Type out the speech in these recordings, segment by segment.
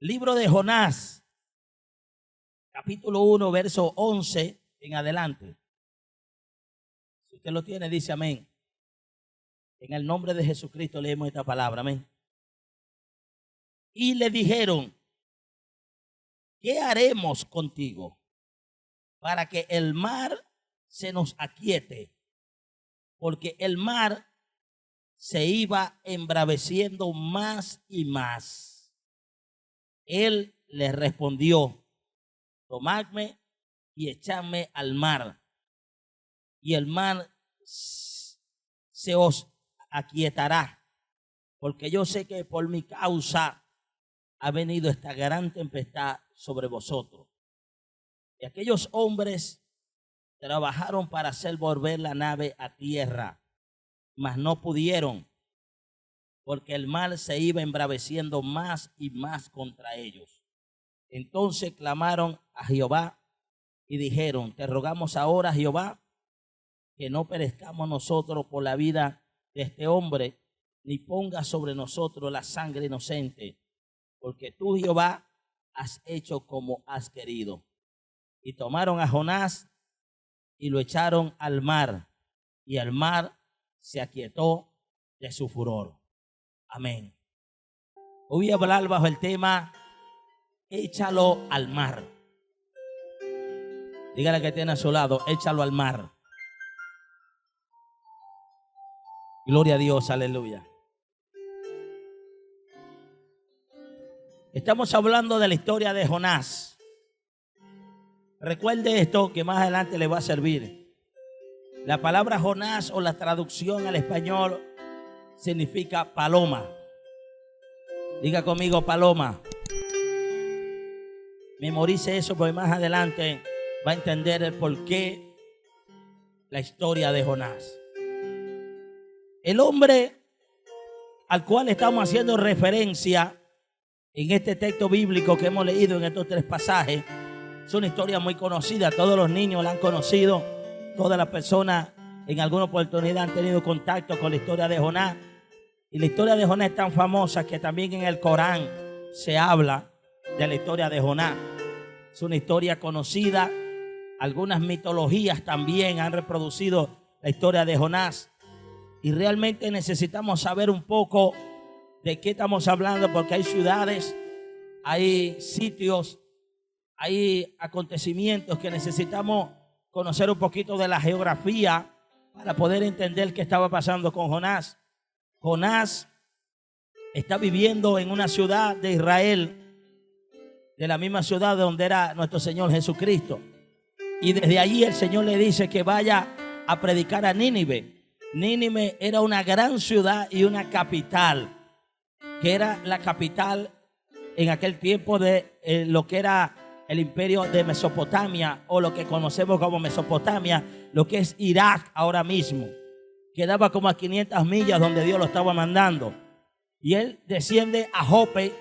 Libro de Jonás, capítulo 1, verso 11 en adelante. Si usted lo tiene, dice amén. En el nombre de Jesucristo leemos esta palabra, amén. Y le dijeron: ¿qué haremos contigo para que el mar se nos aquiete? Porque el mar se iba embraveciendo más y más. Él les respondió: tomadme y echadme al mar, y el mar se os aquietará, porque yo sé que por mi causa ha venido esta gran tempestad sobre vosotros. Y aquellos hombres trabajaron para hacer volver la nave a tierra, mas no pudieron, porque el mar se iba embraveciendo más y más contra ellos. Entonces clamaron a Jehová y dijeron: te rogamos ahora, Jehová, que no perezcamos nosotros por la vida de este hombre, ni pongas sobre nosotros la sangre inocente, porque tú, Jehová, has hecho como has querido. Y tomaron a Jonás y lo echaron al mar, y el mar se aquietó de su furor. Amén. Hoy voy a hablar bajo el tema: échalo al mar. Dígale que tiene a su lado: échalo al mar. Gloria a Dios, aleluya. Estamos hablando de la historia de Jonás. Recuerde esto, que más adelante le va a servir. La palabra Jonás, o la traducción al español, significa paloma. Diga conmigo: paloma. Memorice eso, porque más adelante va a entender el porqué, la historia de Jonás. El hombre al cual estamos haciendo referencia en este texto bíblico que hemos leído en estos tres pasajes es una historia muy conocida. Todos los niños la han conocido. Todas las personas en alguna oportunidad han tenido contacto con la historia de Jonás. Y la historia de Jonás es tan famosa que también en el Corán se habla de la historia de Jonás. Es una historia conocida. Algunas mitologías también han reproducido la historia de Jonás. Y realmente necesitamos saber un poco de qué estamos hablando, porque hay ciudades, hay sitios, hay acontecimientos que necesitamos conocer un poquito de la geografía para poder entender qué estaba pasando con Jonás. Jonás está viviendo en una ciudad de Israel, de la misma ciudad donde era nuestro Señor Jesucristo. Y desde allí el Señor le dice que vaya a predicar a Nínive. Nínive era una gran ciudad y una capital, que era la capital en aquel tiempo de lo que era el imperio de Mesopotamia, o lo que conocemos como Mesopotamia, lo que es Irak ahora mismo. Quedaba como a 500 millas donde Dios lo estaba mandando. Y él desciende a Jope,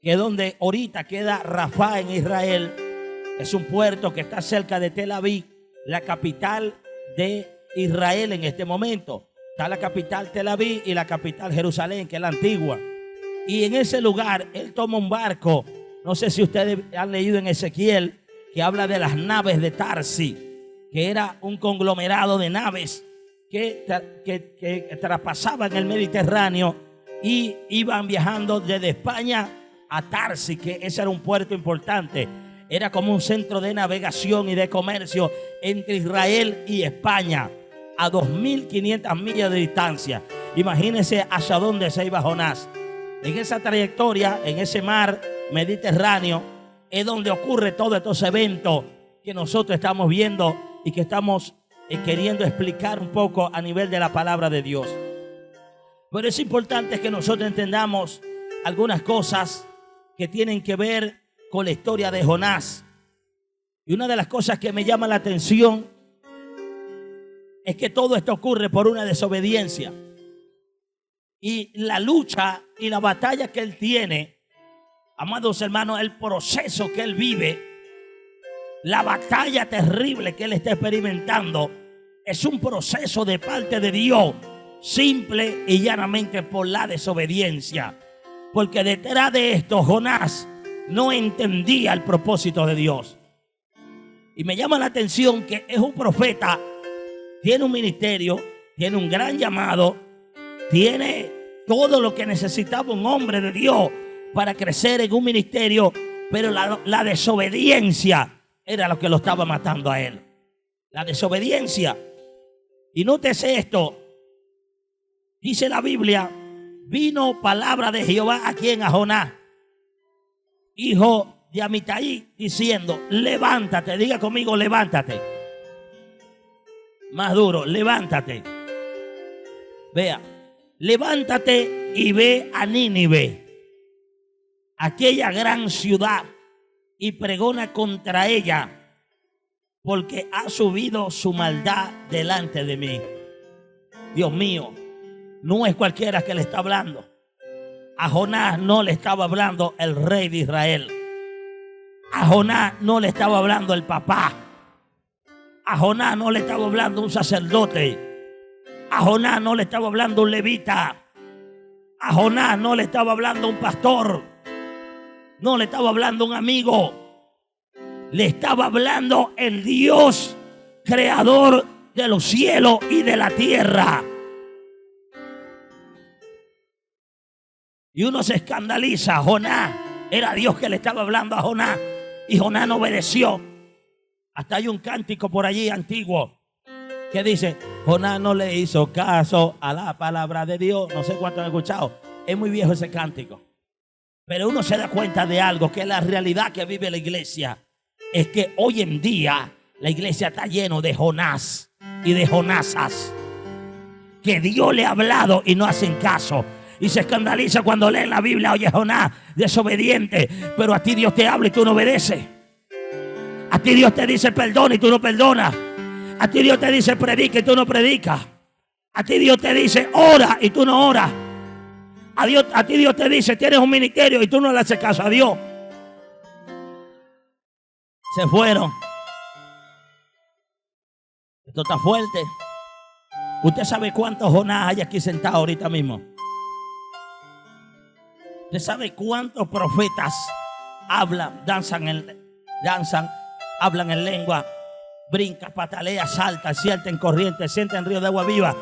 que es donde ahorita queda Rafah en Israel. Es un puerto que está cerca de Tel Aviv, la capital de Israel en este momento. Está la capital Tel Aviv y la capital Jerusalén, que es la antigua. Y en ese lugar él toma un barco. No sé si ustedes han leído en Ezequiel, que habla de las naves de Tarsi, que era un conglomerado de naves que traspasaban el Mediterráneo y iban viajando desde España a Tarsi, que ese era un puerto importante. Era como un centro de navegación y de comercio entre Israel y España, a 2.500 millas de distancia. Imagínense hacia dónde se iba Jonás. En esa trayectoria, en ese mar Mediterráneo, es donde ocurre todos estos eventos que nosotros estamos viendo y que estamos queriendo explicar un poco a nivel de la palabra de Dios. Pero es importante que nosotros entendamos algunas cosas que tienen que ver con la historia de Jonás. Y una de las cosas que me llama la atención es que todo esto ocurre por una desobediencia. Y la lucha y la batalla que él tiene, amados hermanos, el proceso que él vive, la batalla terrible que él está experimentando, es un proceso de parte de Dios, simple y llanamente por la desobediencia. Porque detrás de esto, Jonás no entendía el propósito de Dios. Y me llama la atención que es un profeta, tiene un ministerio, tiene un gran llamado, tiene todo lo que necesitaba un hombre de Dios para crecer en un ministerio, pero la desobediencia era lo que lo estaba matando a él. La desobediencia. Y nótese esto, dice la Biblia, vino palabra de Jehová a quien, a Jonás, hijo de Amitai, diciendo, levántate, diga conmigo, levántate. Más duro, levántate. Vea, levántate y ve a Nínive, aquella gran ciudad, y pregona contra ella, porque ha subido su maldad delante de mí. Dios mío, no es cualquiera que le está hablando. A Jonás no le estaba hablando el rey de Israel. A Jonás no le estaba hablando el papá. A Jonás no le estaba hablando un sacerdote. A Jonás no le estaba hablando un levita. A Jonás no le estaba hablando un pastor. No le estaba hablando un amigo. Le estaba hablando el Dios creador de los cielos y de la tierra. Y uno se escandaliza. Jonás, era Dios que le estaba hablando a Jonás, y Jonás no obedeció. Hasta hay un cántico por allí antiguo que dice, Jonás no le hizo caso a la palabra de Dios. No sé cuánto han escuchado. Es muy viejo ese cántico. Pero uno se da cuenta de algo, que es la realidad que vive la iglesia. Es que hoy en día la iglesia está lleno de Jonás y de Jonasas, que Dios le ha hablado y no hacen caso. Y se escandaliza cuando leen la Biblia. Oye, Jonás, desobediente, pero a ti Dios te habla y tú no obedeces. A ti Dios te dice perdona y tú no perdonas. A ti Dios te dice predica y tú no predicas. A ti Dios te dice ora y tú no oras. A ti Dios te dice tienes un ministerio y tú no le haces caso a Dios. Se fueron. Esto está fuerte. ¿Usted sabe cuántos Jonás hay aquí sentados ahorita mismo? ¿Usted sabe cuántos profetas hablan, hablan en lengua, brincan, patalean, saltan, sienten corrientes, sienten río de agua viva?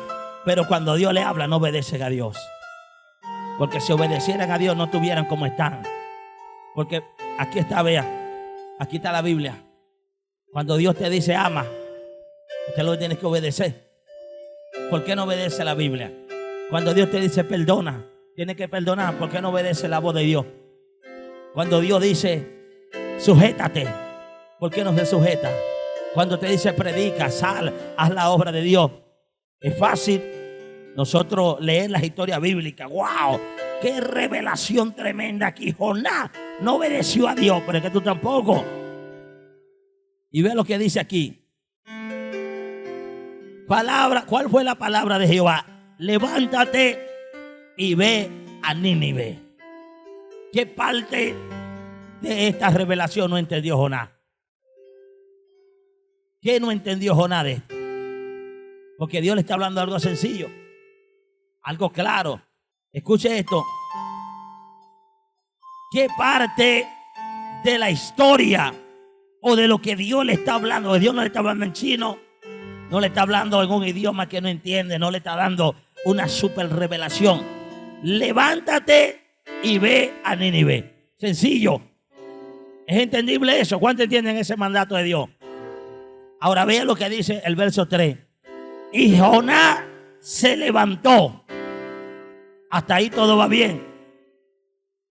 Pero cuando Dios le habla no obedecen a Dios. Porque si obedecieran a Dios no estuvieran como están. Porque aquí está, vea. Aquí está la Biblia. Cuando Dios te dice ama, usted lo tiene que obedecer. ¿Por qué no obedece la Biblia? Cuando Dios te dice perdona, tiene que perdonar. ¿Por qué no obedece la voz de Dios? Cuando Dios dice sujétate, ¿por qué no se sujeta? Cuando te dice predica, sal, haz la obra de Dios. Es fácil nosotros leer las historias bíblicas. ¡Wow! ¡Qué revelación tremenda aquí! Jonás no obedeció a Dios, pero es que tú tampoco. Y ve lo que dice aquí. Palabra, ¿cuál fue la palabra de Jehová? Levántate y ve a Nínive. ¿Qué parte de esta revelación no entendió Jonás? ¿Qué no entendió Jonás de esto? Porque Dios le está hablando algo sencillo, algo claro. Escuche esto. ¿Qué parte de la historia o de lo que Dios le está hablando? Dios no le está hablando en chino, no le está hablando en un idioma que no entiende, no le está dando una super revelación. Levántate y ve a Nínive. Sencillo. ¿Es entendible eso? ¿Cuántos entienden ese mandato de Dios? Ahora vea lo que dice el verso 3. Y Jonás se levantó. Hasta ahí todo va bien.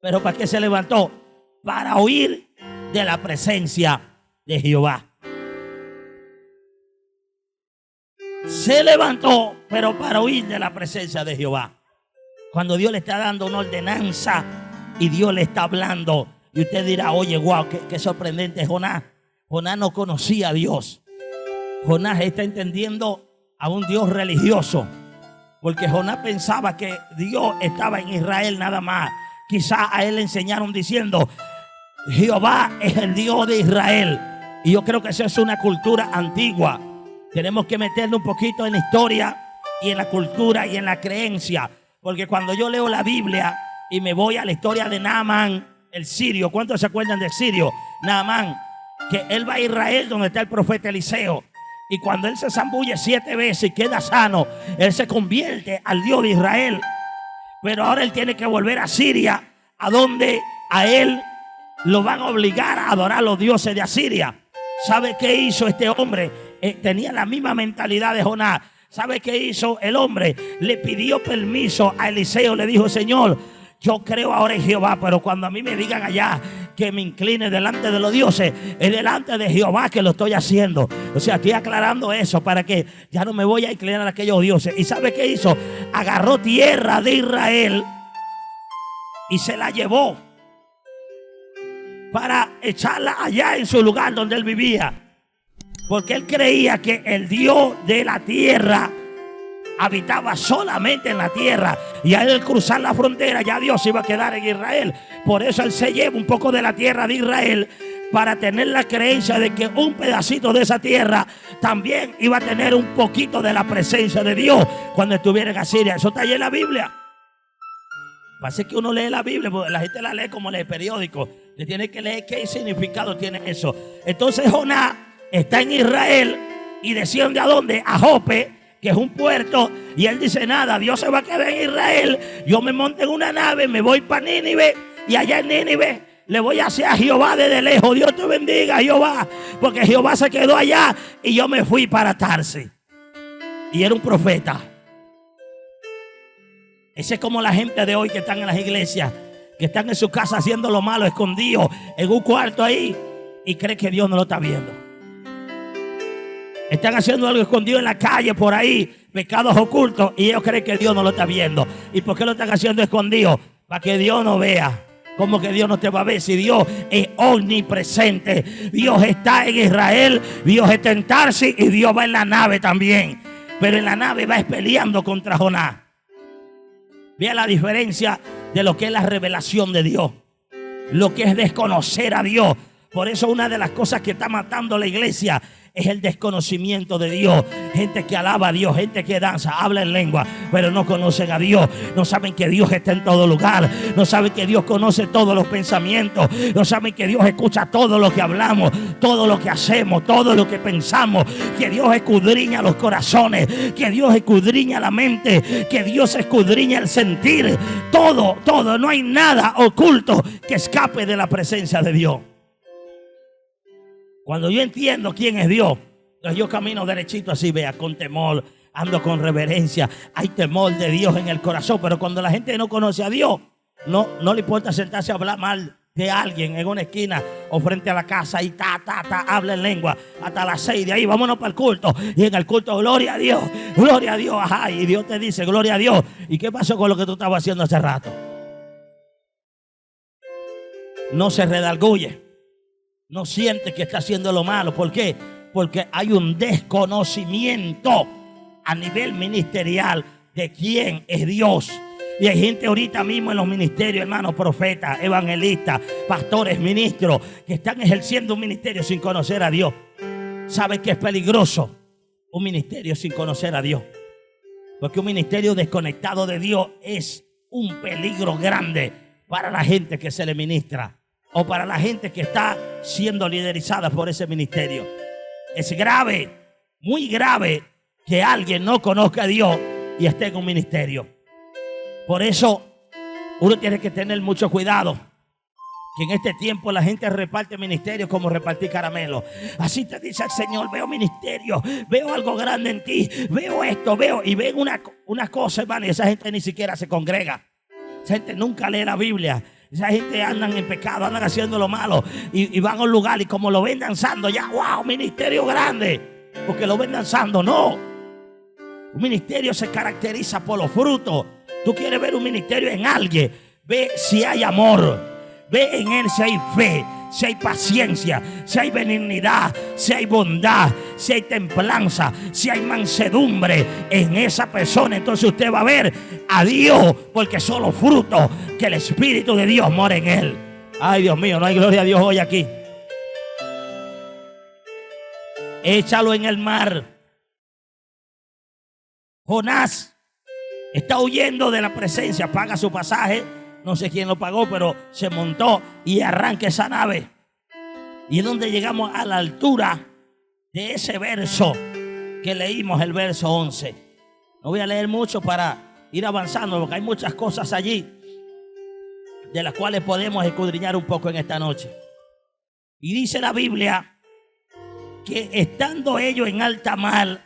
¿Pero para qué se levantó? Para huir de la presencia de Jehová. Se levantó, pero para huir de la presencia de Jehová. Cuando Dios le está dando una ordenanza y Dios le está hablando, y usted dirá, oye, wow, qué sorprendente es Jonás. Jonás no conocía a Dios. Jonás está entendiendo a un Dios religioso. Porque Jonás pensaba que Dios estaba en Israel nada más. Quizá a él le enseñaron diciendo, Jehová es el Dios de Israel. Y yo creo que esa es una cultura antigua. Tenemos que meterle un poquito en la historia y en la cultura y en la creencia. Porque cuando yo leo la Biblia y me voy a la historia de Naamán, el sirio. ¿Cuántos se acuerdan del sirio? Naamán, que él va a Israel donde está el profeta Eliseo. Y cuando él se zambulle 7 veces y queda sano, él se convierte al Dios de Israel. Pero ahora él tiene que volver a Siria, a donde a él lo van a obligar a adorar a los dioses de Asiria. ¿Sabe qué hizo este hombre? Tenía la misma mentalidad de Jonás. ¿Sabe qué hizo el hombre? Le pidió permiso a Eliseo, le dijo: Señor, yo creo ahora en Jehová, pero cuando a mí me digan allá que me incline delante de los dioses, es delante de Jehová que lo estoy haciendo. O sea, estoy aclarando eso para que ya no me voy a inclinar a aquellos dioses. ¿Y sabe qué hizo? Agarró tierra de Israel y se la llevó para echarla allá en su lugar donde él vivía. Porque él creía que el Dios de la tierra habitaba solamente en la tierra, y al cruzar la frontera ya Dios iba a quedar en Israel. Por eso él se lleva un poco de la tierra de Israel, para tener la creencia de que un pedacito de esa tierra también iba a tener un poquito de la presencia de Dios cuando estuviera en Asiria. Eso está ahí en la Biblia. Pasa que uno lee la Biblia, porque la gente la lee como lee periódico. Le tiene que leer qué significado tiene eso. Entonces Jonás está en Israel y desciende ¿a dónde? A Jope, que es un puerto, y él dice: nada, Dios se va a quedar en Israel, yo me monto en una nave, me voy para Nínive, y allá en Nínive le voy a hacer a Jehová desde lejos. Dios te bendiga, Jehová, porque Jehová se quedó allá y yo me fui para Tarsis. Y era un profeta. Ese es como la gente de hoy que están en las iglesias, que están en su casa haciendo lo malo, escondidos en un cuarto ahí, y cree que Dios no lo está viendo. Están haciendo algo escondido en la calle por ahí, pecados ocultos, y ellos creen que Dios no lo está viendo. ¿Y por qué lo están haciendo escondido? Para que Dios no vea. ¿Cómo que Dios no te va a ver si Dios es omnipresente? Dios está en Israel, Dios está en Tarsis, y Dios va en la nave también. Pero en la nave va peleando contra Jonás. Vea la diferencia de lo que es la revelación de Dios, lo que es desconocer a Dios. Por eso una de las cosas que está matando la iglesia es el desconocimiento de Dios. Gente que alaba a Dios, gente que danza, habla en lengua, pero no conocen a Dios. No saben que Dios está en todo lugar. No saben que Dios conoce todos los pensamientos. No saben que Dios escucha todo lo que hablamos, todo lo que hacemos, todo lo que pensamos. Que Dios escudriña los corazones, que Dios escudriña la mente, que Dios escudriña el sentir. Todo, todo. No hay nada oculto que escape de la presencia de Dios. Cuando yo entiendo quién es Dios, entonces yo camino derechito así, vea, con temor, ando con reverencia. Hay temor de Dios en el corazón. Pero cuando la gente no conoce a Dios, no le importa sentarse a hablar mal de alguien en una esquina o frente a la casa y habla en lengua hasta las 6 de ahí, vámonos para el culto. Y en el culto, gloria a Dios, ajá, y Dios te dice, gloria a Dios. ¿Y qué pasó con lo que tú estabas haciendo hace rato? No se redarguye. No siente que está haciendo lo malo. ¿Por qué? Porque hay un desconocimiento a nivel ministerial de quién es Dios. Y hay gente ahorita mismo en los ministerios, hermanos, profetas, evangelistas, pastores, ministros, que están ejerciendo un ministerio sin conocer a Dios. ¿Sabe qué es peligroso? Un ministerio sin conocer a Dios. Porque un ministerio desconectado de Dios es un peligro grande para la gente que se le ministra, o para la gente que está siendo liderizada por ese ministerio. Es grave, muy grave, que alguien no conozca a Dios y esté en un ministerio. Por eso uno tiene que tener mucho cuidado, que en este tiempo la gente reparte ministerios como repartir caramelos. Así te dice el Señor: veo ministerio, veo algo grande en ti, veo esto, y ven una cosa, hermano, y esa gente ni siquiera se congrega. Esa gente nunca lee la Biblia. Esa gente andan en pecado, andan haciendo lo malo, y van a un lugar y como lo ven danzando, ya, wow, ministerio grande, porque lo ven danzando. No, un ministerio se caracteriza por los frutos. Tú quieres ver un ministerio en alguien, ve si hay amor, ve en él si hay fe, si hay paciencia, si hay benignidad, si hay bondad, si hay templanza, si hay mansedumbre en esa persona. Entonces usted va a ver a Dios, porque son los frutos que el Espíritu de Dios mora en él. Ay, Dios mío, no hay gloria a Dios hoy aquí. Échalo en el mar. Jonás está huyendo de la presencia, paga su pasaje, no sé quién lo pagó, pero se montó y arranca esa nave. Y es donde llegamos a la altura de ese verso que leímos, el verso 11. No voy a leer mucho para ir avanzando, porque hay muchas cosas allí de las cuales podemos escudriñar un poco en esta noche. Y dice la Biblia que estando ellos en alta mar,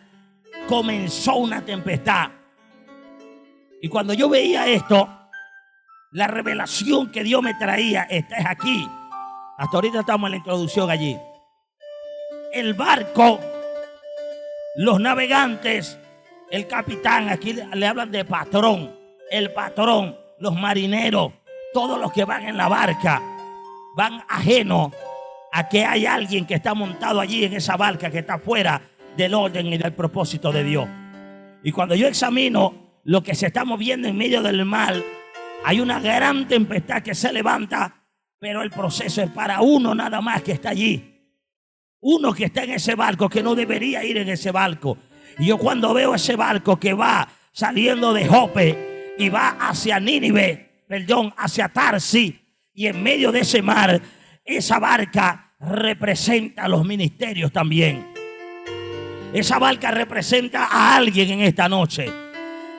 comenzó una tempestad. Y cuando yo veía esto, la revelación que Dios me traía, esta es aquí. Hasta ahorita estamos en la introducción allí. El barco, los navegantes, el capitán, aquí le hablan de patrón, el patrón, los marineros, todos los que van en la barca, van ajenos a que hay alguien que está montado allí en esa barca, que está fuera del orden y del propósito de Dios. Y cuando yo examino lo que se está moviendo en medio del mar, hay una gran tempestad que se levanta, pero el proceso es para uno nada más que está allí. Uno que está en ese barco, que no debería ir en ese barco. Y yo cuando veo ese barco que va saliendo de Jope y va hacia Nínive, hacia Tarsis, y en medio de ese mar, esa barca representa los ministerios también. Esa barca representa a alguien en esta noche.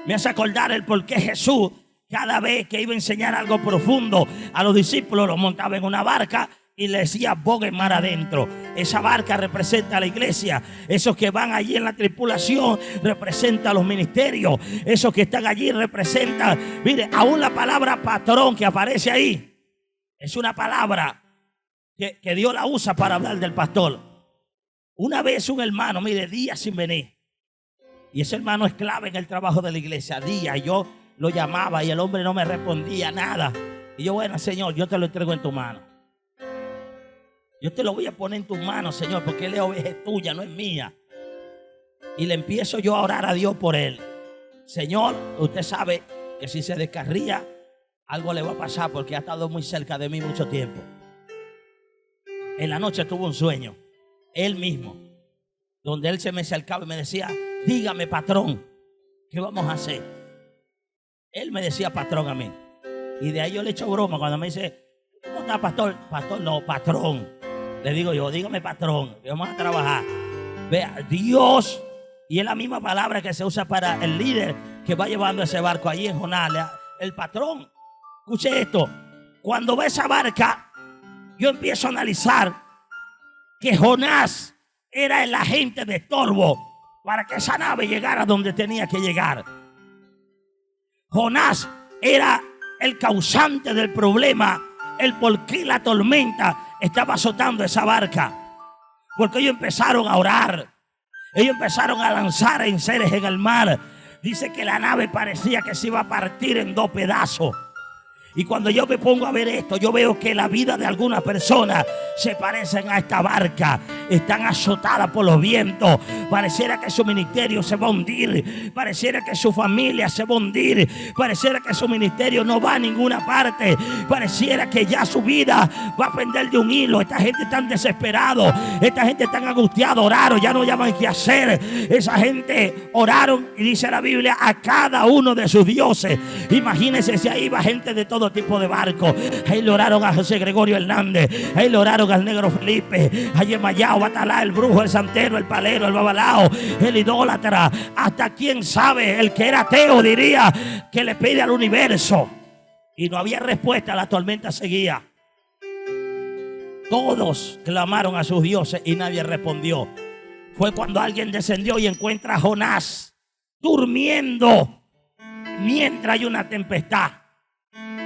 Me hace acordar el por qué Jesús, cada vez que iba a enseñar algo profundo a los discípulos, los montaba en una barca y le decía: boguen mar adentro. Esa barca representa a la iglesia. Esos que van allí en la tripulación representan los ministerios. Esos que están allí representan, mire, aún la palabra patrón que aparece ahí es una palabra que Dios la usa para hablar del pastor. Una vez un hermano, mire, días sin venir, y ese hermano es clave en el trabajo de la iglesia. Días, yo lo llamaba y el hombre no me respondía nada. Y yo: bueno, Señor, yo te lo entrego en tu mano. Yo te lo voy a poner en tus manos, Señor, porque la oveja es tuya, no es mía. Y le empiezo yo a orar a Dios por él. Señor, usted sabe que si se descarría, algo le va a pasar, porque ha estado muy cerca de mí mucho tiempo. En la noche tuvo un sueño, él mismo, donde él se me acercaba y me decía: dígame, patrón, ¿qué vamos a hacer? Él me decía patrón a mí. Y de ahí yo le echo broma cuando me dice: ¿cómo está, pastor? Pastor, no, patrón. Le digo yo: dígame, patrón, que vamos a trabajar. Vea, Dios, y es la misma palabra que se usa para el líder que va llevando ese barco allí en Jonás, el patrón. Escuche esto: cuando ve esa barca, yo empiezo a analizar que Jonás era el agente de estorbo para que esa nave llegara donde tenía que llegar. Jonás era el causante del problema, el por qué la tormenta estaba azotando esa barca. Porque ellos empezaron a orar, ellos empezaron a lanzar enseres en el mar. Dice que la nave parecía que se iba a partir en 2 pedazos. Y cuando yo me pongo a ver esto, yo veo que la vida de algunas personas se parecen a esta barca. Están azotadas por los vientos. Pareciera que su ministerio se va a hundir. Pareciera que su familia se va a hundir. Pareciera que su ministerio no va a ninguna parte. Pareciera que ya su vida va a pender de un hilo. Esta gente está desesperada. Esta gente está angustiada. Oraron, ya no llaman qué hacer. Esa gente oraron, y dice la Biblia, a cada uno de sus dioses. Imagínense si ahí va gente de todo tipo de barcos. Ahí le oraron a José Gregorio Hernández. Ahí le oraron al negro Felipe. Ahí en Mayao, Batalá, el brujo, el santero, el palero, el babalao, el idólatra. Hasta quién sabe, el que era ateo diría que le pide al universo. Y no había respuesta, la tormenta seguía. Todos clamaron a sus dioses y nadie respondió. Fue cuando alguien descendió y encuentra a Jonás durmiendo mientras hay una tempestad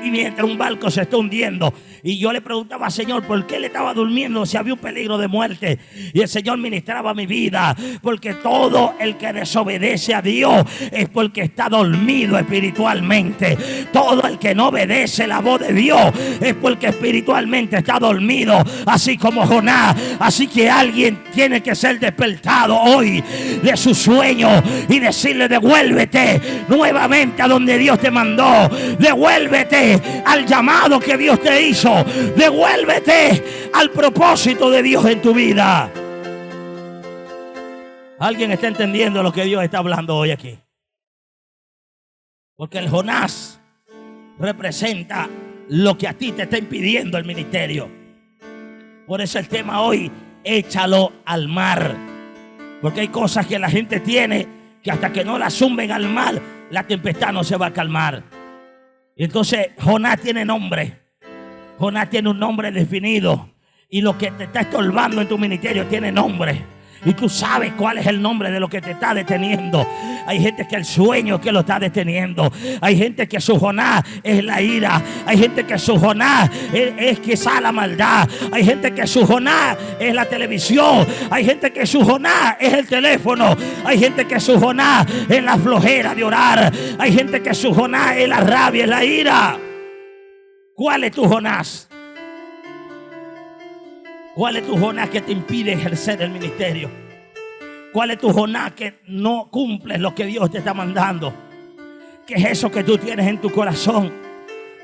y mientras un barco se está hundiendo. Y yo le preguntaba: Señor, ¿por qué él estaba durmiendo si había un peligro de muerte? Y el Señor ministraba mi vida, porque todo el que desobedece a Dios es porque está dormido espiritualmente. Todo el que no obedece la voz de Dios es porque espiritualmente está dormido, así como Jonás. Así que alguien tiene que ser despertado hoy de su sueño y decirle: devuélvete nuevamente a donde Dios te mandó. Devuélvete al llamado que Dios te hizo. Devuélvete al propósito de Dios en tu vida. ¿Alguien está entendiendo lo que Dios está hablando hoy aquí? Porque el Jonás representa lo que a ti te está impidiendo el ministerio. Por eso el tema hoy, échalo al mar. Porque hay cosas que la gente tiene que hasta que no las zumben al mar, la tempestad no se va a calmar. Y entonces Jonás tiene nombre. Jonás tiene un nombre definido. Y lo que te está estorbando en tu ministerio tiene nombre. Y tú sabes cuál es el nombre de lo que te está deteniendo. Hay gente que el sueño es que lo está deteniendo. Hay gente que su Jonás es la ira. Hay gente que su Jonás es quizá la maldad. Hay gente que su Jonás es la televisión. Hay gente que su Jonás es el teléfono. Hay gente que su Jonás es la flojera de orar. Hay gente que su Jonás es la rabia, es la ira. ¿Cuál es tu Jonás? ¿Cuál es tu Jonás que te impide ejercer el ministerio? ¿Cuál es tu Jonás que no cumple lo que Dios te está mandando? ¿Qué es eso que tú tienes en tu corazón?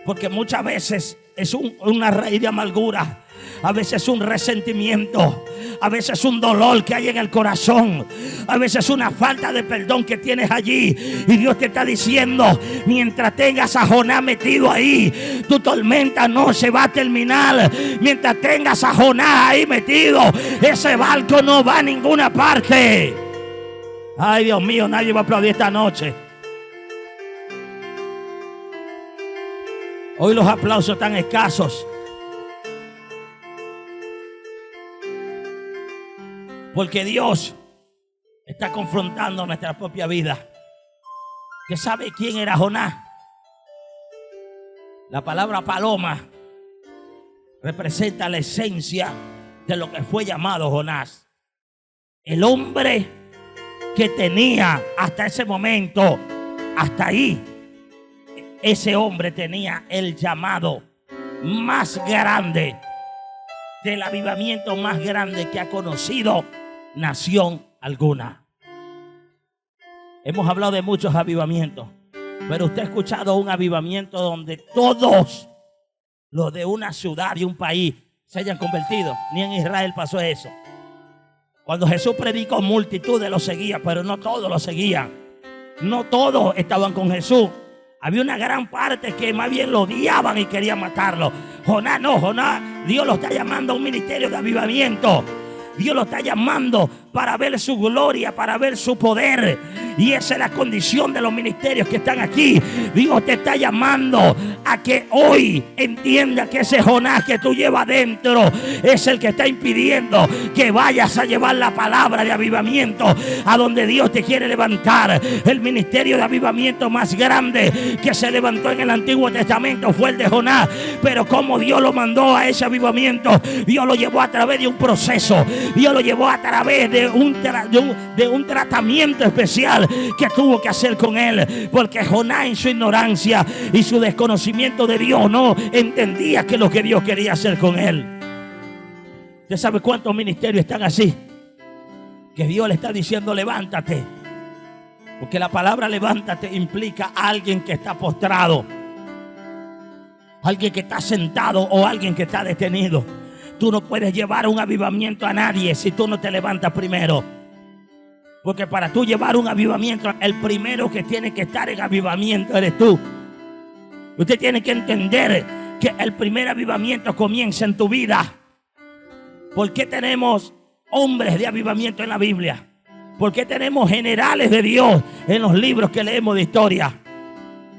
Porque muchas veces es una raíz de amargura. A veces es un resentimiento. A veces es un dolor que hay en el corazón. A veces es una falta de perdón que tienes allí. Y Dios te está diciendo, mientras tengas a Jonás metido ahí, tu tormenta no se va a terminar. Mientras tengas a Jonás ahí metido, ese barco no va a ninguna parte. Ay, Dios mío, nadie va a aplaudir esta noche. Hoy los aplausos están escasos. Porque Dios está confrontando nuestra propia vida. ¿Usted sabe quién era Jonás? La palabra paloma representa la esencia de lo que fue llamado Jonás. El hombre que tenía hasta ese momento, hasta ahí, ese hombre tenía el llamado más grande, del avivamiento más grande que ha conocido nación alguna. Hemos hablado de muchos avivamientos, pero usted ha escuchado un avivamiento donde todos los de una ciudad y un país se hayan convertido. Ni en Israel pasó eso. Cuando Jesús predicó, multitudes lo seguían, pero no todos lo seguían. No todos estaban con Jesús. Había una gran parte que más bien lo odiaban y querían matarlo. Jonás no, Jonás, Dios lo está llamando a un ministerio de avivamiento. Dios lo está llamando para ver su gloria, para ver su poder. Y esa es la condición de los ministerios que están aquí. Dios te está llamando a que hoy entienda que ese Jonás que tú llevas dentro es el que está impidiendo que vayas a llevar la palabra de avivamiento a donde Dios te quiere levantar. El ministerio de avivamiento más grande que se levantó en el Antiguo Testamento fue el de Jonás. Pero como Dios lo mandó a ese avivamiento, Dios lo llevó a través de un proceso. Dios lo llevó a través de un tratamiento especial que tuvo que hacer con él. Porque Jonás, en su ignorancia y su desconocimiento de Dios, no entendía que lo que Dios quería hacer con él. ¿Usted sabe cuántos ministerios están así? Que Dios le está diciendo levántate. Porque la palabra levántate implica a alguien que está postrado, alguien que está sentado o alguien que está detenido. Tú no puedes llevar un avivamiento a nadie si tú no te levantas primero. Porque para tú llevar un avivamiento, el primero que tiene que estar en avivamiento eres tú. Usted tiene que entender que el primer avivamiento comienza en tu vida. ¿Por qué tenemos hombres de avivamiento en la Biblia? ¿Por qué tenemos generales de Dios en los libros que leemos de historia?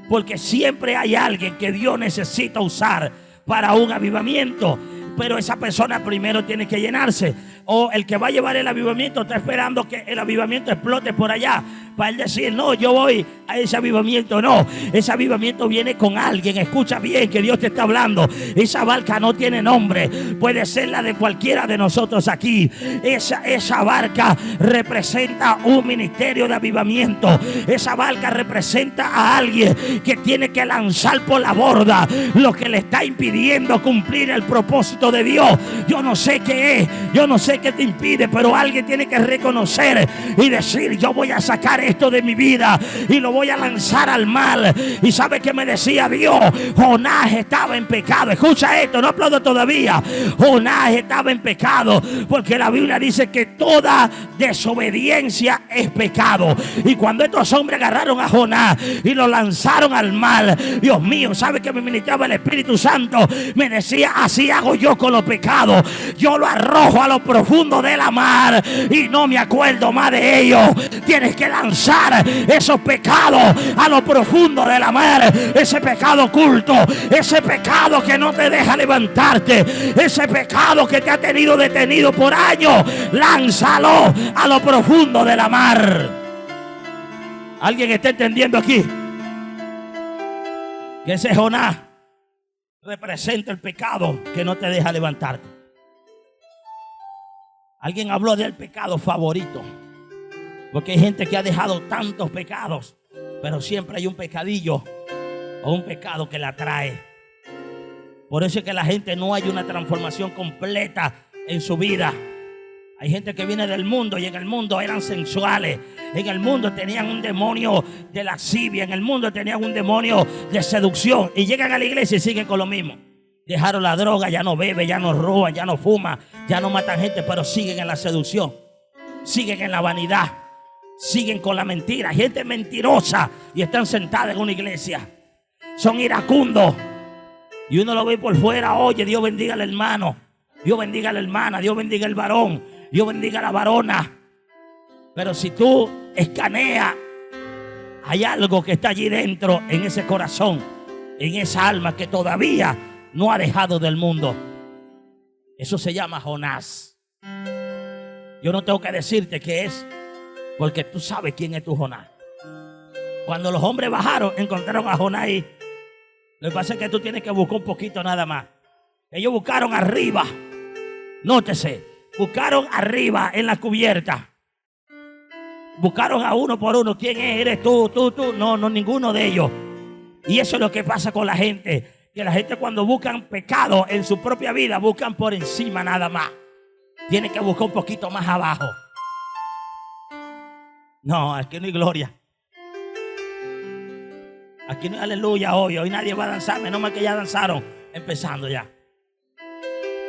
Porque siempre hay alguien que Dios necesita usar para un avivamiento. Pero esa persona primero tiene que llenarse. O el que va a llevar el avivamiento está esperando que el avivamiento explote por allá para él decir, no, yo voy a ese avivamiento. No, ese avivamiento viene con alguien. Escucha bien que Dios te está hablando. Esa barca no tiene nombre. Puede ser la de cualquiera de nosotros aquí. Esa barca representa un ministerio de avivamiento. Esa barca representa a alguien que tiene que lanzar por la borda lo que le está impidiendo cumplir el propósito de Dios. Yo no sé qué es, yo no sé sé que te impide, pero alguien tiene que reconocer y decir: yo voy a sacar esto de mi vida y lo voy a lanzar al mal. Y sabe que me decía Dios: Jonás estaba en pecado. Escucha esto, no aplaudo todavía. Jonás estaba en pecado, porque la Biblia dice que toda desobediencia es pecado. Y cuando estos hombres agarraron a Jonás y lo lanzaron al mal, Dios mío, sabe que me ministraba el Espíritu Santo, me decía: así hago yo con los pecados. Yo lo arrojo a lo profundo de la mar y no me acuerdo más de ellos. Tienes que lanzar esos pecados a lo profundo de la mar. Ese pecado oculto, ese pecado que no te deja levantarte, ese pecado que te ha tenido detenido por años, lánzalo a lo profundo de la mar. ¿Alguien está entendiendo aquí? Que ese Jonás representa el pecado que no te deja levantarte. Alguien habló del pecado favorito, porque hay gente que ha dejado tantos pecados, pero siempre hay un pecadillo o un pecado que la atrae. Por eso es que la gente no hay una transformación completa en su vida. Hay gente que viene del mundo y en el mundo eran sensuales. En el mundo tenían un demonio de lascivia. En el mundo tenían un demonio de seducción. Y llegan a la iglesia y siguen con lo mismo. Dejaron la droga, ya no beben, ya no roban, ya no fuman, ya no matan gente, pero siguen en la seducción. Siguen en la vanidad. Siguen con la mentira. Gente mentirosa y están sentadas en una iglesia. Son iracundos. Y uno lo ve por fuera: oye, Dios bendiga al hermano, Dios bendiga a la hermana, Dios bendiga al varón, Dios bendiga a la varona. Pero si tú escaneas, hay algo que está allí dentro, en ese corazón, en esa alma que todavía no ha dejado del mundo. Eso se llama Jonás. Yo no tengo que decirte qué es, porque tú sabes quién es tu Jonás. Cuando los hombres bajaron, encontraron a Jonás ahí. Lo que pasa es que tú tienes que buscar un poquito nada más. Ellos buscaron arriba. Nótese, buscaron arriba en la cubierta. Buscaron a uno por uno. ¿Quién es? ¿Eres tú? No, ninguno de ellos. Y eso es lo que pasa con la gente. Que la gente, cuando buscan pecado en su propia vida, buscan por encima nada más. Tienen que buscar un poquito más abajo. No, aquí no hay gloria. Aquí no hay aleluya hoy. Hoy nadie va a danzar, menos mal que ya danzaron. Empezando ya.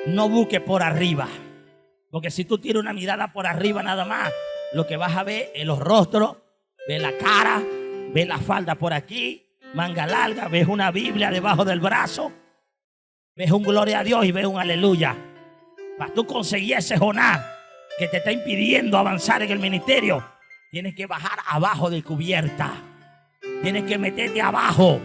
No busques por arriba. Porque si tú tienes una mirada por arriba nada más, lo que vas a ver es los rostros, ves la cara, ves la falda por aquí, manga larga, ves una Biblia debajo del brazo, ves un gloria a Dios y ves un aleluya. Para tú conseguir ese Jonás que te está impidiendo avanzar en el ministerio, tienes que bajar abajo de cubierta. Tienes que meterte abajo,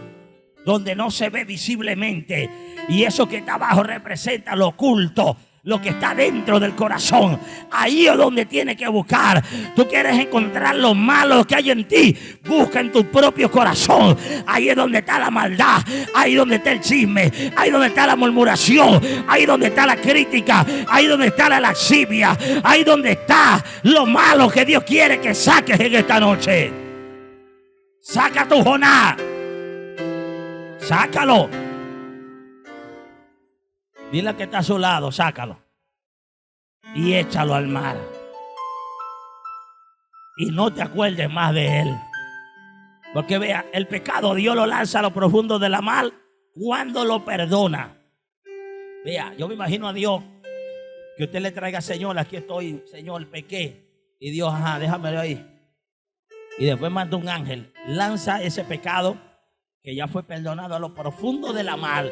donde no se ve visiblemente. Y eso que está abajo representa lo oculto, lo que está dentro del corazón. Ahí es donde tienes que buscar. Tú quieres encontrar lo malo que hay en ti, busca en tu propio corazón. Ahí es donde está la maldad, ahí es donde está el chisme, ahí es donde está la murmuración, ahí es donde está la crítica, ahí es donde está la lascivia, ahí es donde está lo malo que Dios quiere que saques en esta noche. Saca tu Jonás. Sácalo. Dile al que está a su lado: sácalo. Y échalo al mar. Y no te acuerdes más de él. Porque vea, el pecado Dios lo lanza a lo profundo de la mar cuando lo perdona. Vea, yo me imagino a Dios que usted le traiga: Señor, aquí estoy, Señor, pequé. Y Dios, ajá, déjamelo ahí. Y después manda un ángel, lanza ese pecado que ya fue perdonado a lo profundo de la mar.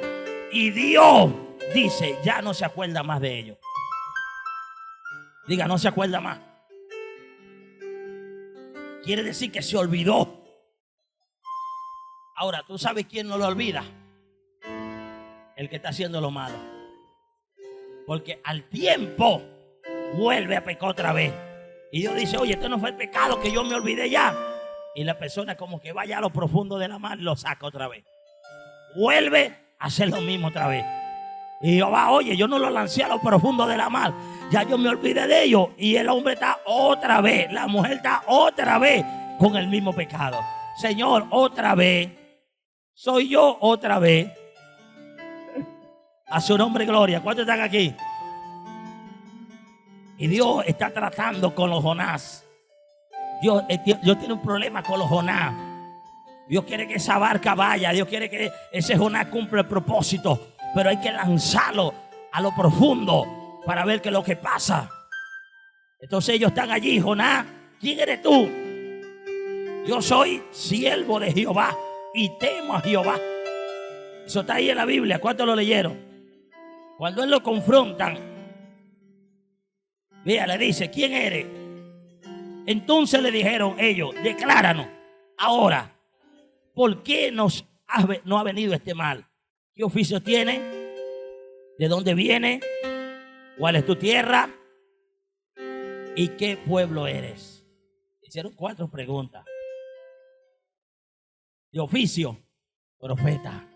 Y Dios dice: ya no se acuerda más de ello. Diga: no se acuerda más. Quiere decir que se olvidó. Ahora, ¿tú sabes quién no lo olvida? El que está haciendo lo malo. Porque al tiempo vuelve a pecar otra vez. Y Dios dice: oye, esto no fue el pecado que yo me olvidé ya. Y la persona, como que vaya a lo profundo de la mar, lo saca otra vez. Vuelve a hacer lo mismo otra vez. Y yo va: oye, yo no lo lancé a lo profundo de la mar, ya yo me olvidé de ello. Y el hombre está otra vez, la mujer está otra vez con el mismo pecado. Señor, otra vez. Soy yo otra vez. A su nombre gloria. ¿Cuántos están aquí? Y Dios está tratando con los Jonás. Dios tiene un problema con los Jonás. Dios quiere que esa barca vaya. Dios quiere que ese Jonás cumpla el propósito. Pero hay que lanzarlo a lo profundo para ver qué es lo que pasa. Entonces ellos están allí. Jonás, ¿quién eres tú? Yo soy siervo de Jehová y temo a Jehová. Eso está ahí en la Biblia. ¿Cuántos lo leyeron? Cuando él lo confrontan, mira, le dice, ¿quién eres? Entonces le dijeron ellos, decláranos ahora, ¿por qué no ha venido este mal? ¿Qué oficio tiene? ¿De dónde viene? ¿Cuál es tu tierra? ¿Y qué pueblo eres? Hicieron 4 preguntas. De oficio, profeta.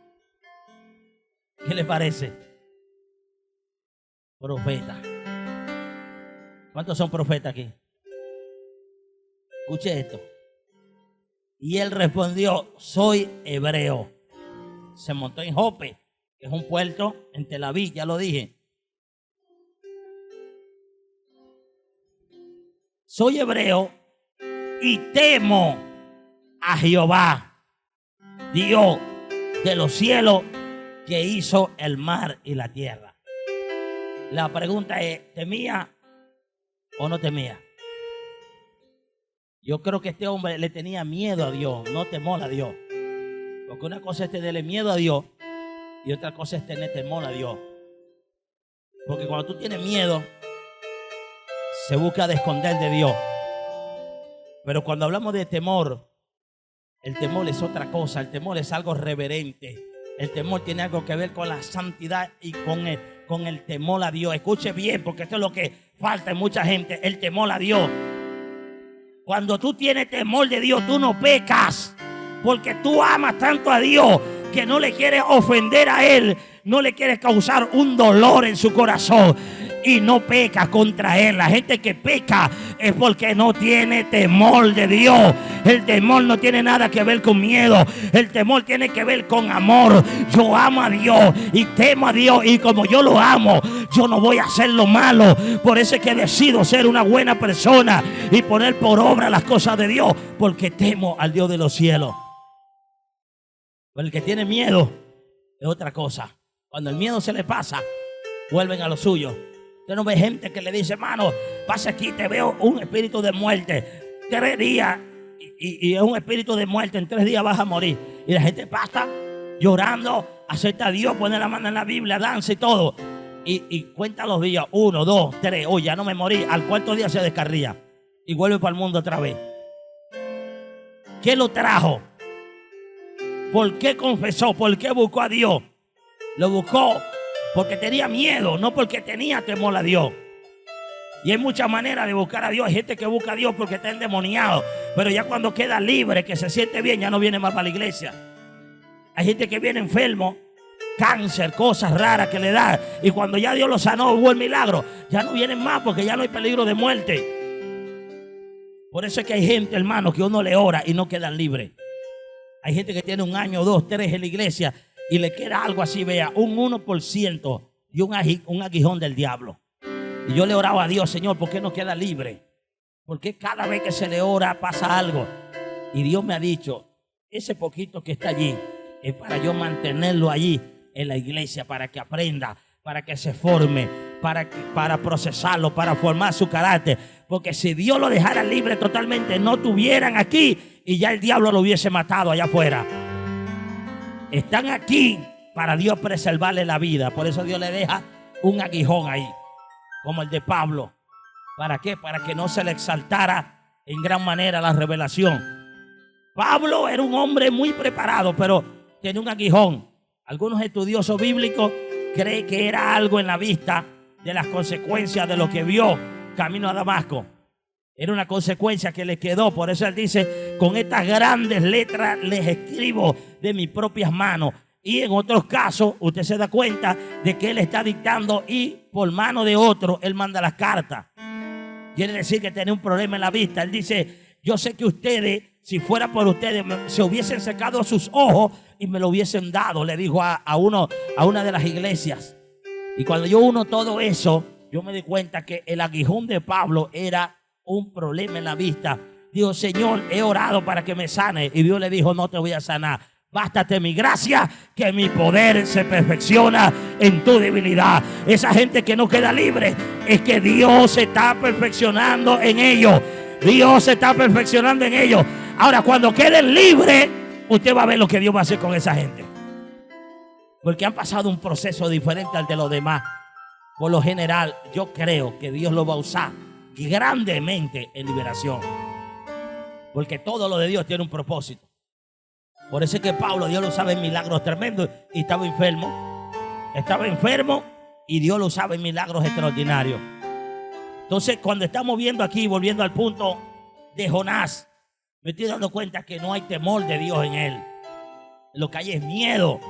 ¿Qué le parece? Profeta. ¿Cuántos son profetas aquí? Escuche esto. Y él respondió, soy hebreo. Se montó en Jope, que es un puerto en Tel Aviv, ya lo dije. Soy hebreo y temo a Jehová, Dios de los cielos, que hizo el mar y la tierra. La pregunta es, ¿temía o no temía? Yo creo que este hombre le tenía miedo a Dios, no temor a Dios. Porque una cosa es tenerle miedo a Dios y otra cosa es tener temor a Dios. Porque cuando tú tienes miedo, se busca de esconder de Dios. Pero cuando hablamos de temor, el temor es otra cosa. El temor es algo reverente. El temor tiene algo que ver con la santidad y con el temor a Dios. Escuche bien, porque esto es lo que falta en mucha gente, el temor a Dios. Cuando tú tienes temor de Dios, tú no pecas, porque tú amas tanto a Dios que no le quieres ofender a Él, no le quieres causar un dolor en su corazón y no peca contra Él. La gente que peca es porque no tiene temor de Dios. El temor no tiene nada que ver con miedo. El temor tiene que ver con amor. Yo amo a Dios y temo a Dios, y como yo lo amo, yo no voy a hacer lo malo. Por eso es que decido ser una buena persona y poner por obra las cosas de Dios, porque temo al Dios de los cielos. Pero el que tiene miedo es otra cosa. Cuando el miedo se le pasa, vuelven a lo suyo. Usted no ve gente que le dice, hermano, pasa aquí, te veo un espíritu de muerte. 3 días y es un espíritu de muerte, en 3 días vas a morir. Y la gente pasa llorando, acepta a Dios, pone la mano en la Biblia, danza y todo. Y cuenta los días, 1, 2, 3, oh, ya no me morí. Al 4.º día se descarría y vuelve para el mundo otra vez. ¿Qué lo trajo? ¿Por qué confesó? ¿Por qué buscó a Dios? Lo buscó porque tenía miedo, no porque tenía temor a Dios. Y hay muchas maneras de buscar a Dios. Hay gente que busca a Dios porque está endemoniado, pero ya cuando queda libre, que se siente bien, ya no viene más para la iglesia. Hay gente que viene enfermo, cáncer, cosas raras que le da, y cuando ya Dios lo sanó, hubo el milagro, ya no vienen más porque ya no hay peligro de muerte. Por eso es que hay gente, hermano, que uno le ora y no quedan libres. Hay gente que tiene 1 año, 2, 3 en la iglesia y le queda algo así, vea, un 1% y un aguijón del diablo. Y yo le oraba a Dios, Señor, ¿por qué no queda libre? Porque cada vez que se le ora pasa algo. Y Dios me ha dicho, ese poquito que está allí es para yo mantenerlo allí en la iglesia, para que aprenda, para que se forme, para procesarlo, para formar su carácter. Porque si Dios lo dejara libre totalmente, no tuvieran aquí y ya el diablo lo hubiese matado allá afuera. Están aquí para Dios preservarle la vida. Por eso Dios le deja un aguijón ahí, como el de Pablo. ¿Para qué? Para que no se le exaltara en gran manera la revelación. Pablo era un hombre muy preparado, pero tenía un aguijón. Algunos estudiosos bíblicos creen que era algo en la vista de las consecuencias de lo que vio camino a Damasco. Era una consecuencia que le quedó. Por eso él dice, con estas grandes letras les escribo de mis propias manos. Y en otros casos, usted se da cuenta de que él está dictando y por mano de otro, él manda las cartas. Quiere decir que tiene un problema en la vista. Él dice, yo sé que ustedes, si fuera por ustedes, se hubiesen secado sus ojos y me lo hubiesen dado, le dijo a una de las iglesias. Y cuando yo uno todo eso, yo me di cuenta que el aguijón de Pablo era un problema en la vista. Dijo, Señor, he orado para que me sane. Y Dios le dijo, no te voy a sanar. Bástate mi gracia, que mi poder se perfecciona en tu debilidad. Esa gente que no queda libre, es que Dios se está perfeccionando en ellos. Dios se está perfeccionando en ellos. Ahora, cuando queden libres, usted va a ver lo que Dios va a hacer con esa gente. Porque han pasado un proceso diferente al de los demás. Por lo general, yo creo que Dios lo va a usar grandemente en liberación. Porque todo lo de Dios tiene un propósito. Por eso es que Pablo, Dios lo usaba en milagros tremendos y estaba enfermo. Estaba enfermo y Dios lo usaba en milagros extraordinarios. Entonces, cuando estamos viendo aquí, volviendo al punto de Jonás, me estoy dando cuenta que no hay temor de Dios en él. Lo que hay es miedo.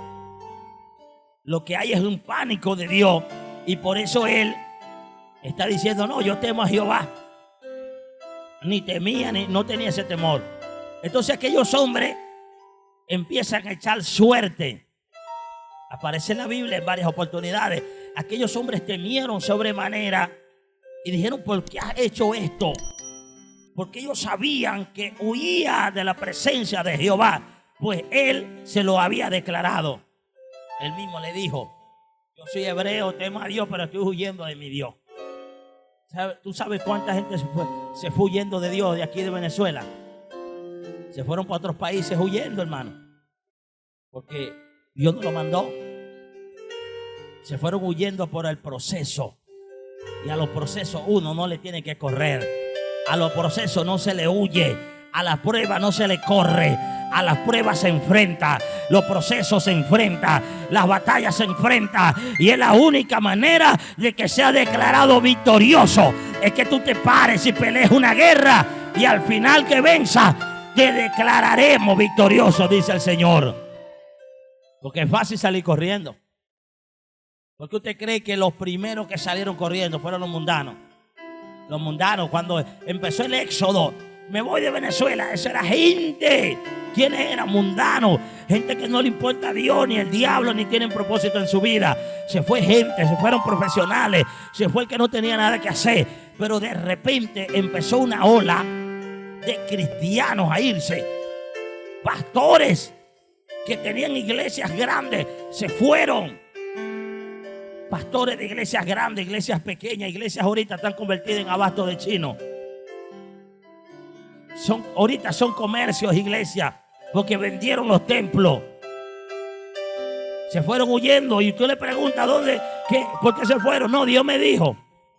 Lo que hay es un pánico de Dios. Y por eso él está diciendo, no, yo temo a Jehová. Ni temía, no tenía ese temor. Entonces aquellos hombres empiezan a echar suerte. Aparece en la Biblia en varias oportunidades. Aquellos hombres temieron sobremanera y dijeron, ¿por qué has hecho esto? Porque ellos sabían que huía de la presencia de Jehová, pues él se lo había declarado. Él mismo le dijo, yo soy hebreo, temo a Dios, pero estoy huyendo de mi Dios. ¿Tú sabes cuánta gente se fue huyendo de Dios de aquí de Venezuela? Se fueron para otros países huyendo, hermano. Porque Dios no lo mandó. Se fueron huyendo por el proceso. Y a los procesos uno no le tiene que correr. A los procesos no se le huye. A las pruebas no se le corre. A las pruebas se enfrenta. Los procesos se enfrenta. Las batallas se enfrenta. Y es la única manera de que sea declarado victorioso. Es que tú te pares y pelees una guerra. Y al final que venza, te declararemos victorioso, dice el Señor. Porque es fácil salir corriendo. ¿Por qué usted cree que los primeros que salieron corriendo fueron los mundanos? Los mundanos, cuando empezó el éxodo, me voy de Venezuela, esa era gente. ¿Quiénes eran? Mundanos. Gente que no le importa a Dios ni el diablo, ni tienen propósito en su vida. Se fue gente, se fueron profesionales, se fue el que no tenía nada que hacer. Pero de repente empezó una ola de cristianos a irse. Pastores que tenían iglesias grandes se fueron. Pastores de iglesias grandes, iglesias pequeñas, iglesias ahorita están convertidas en abasto de chino. Ahorita son comercios, iglesias, porque vendieron los templos. Se fueron huyendo y tú le preguntas ¿dónde? ¿Qué? ¿Por qué se fueron? No, Dios me dijo,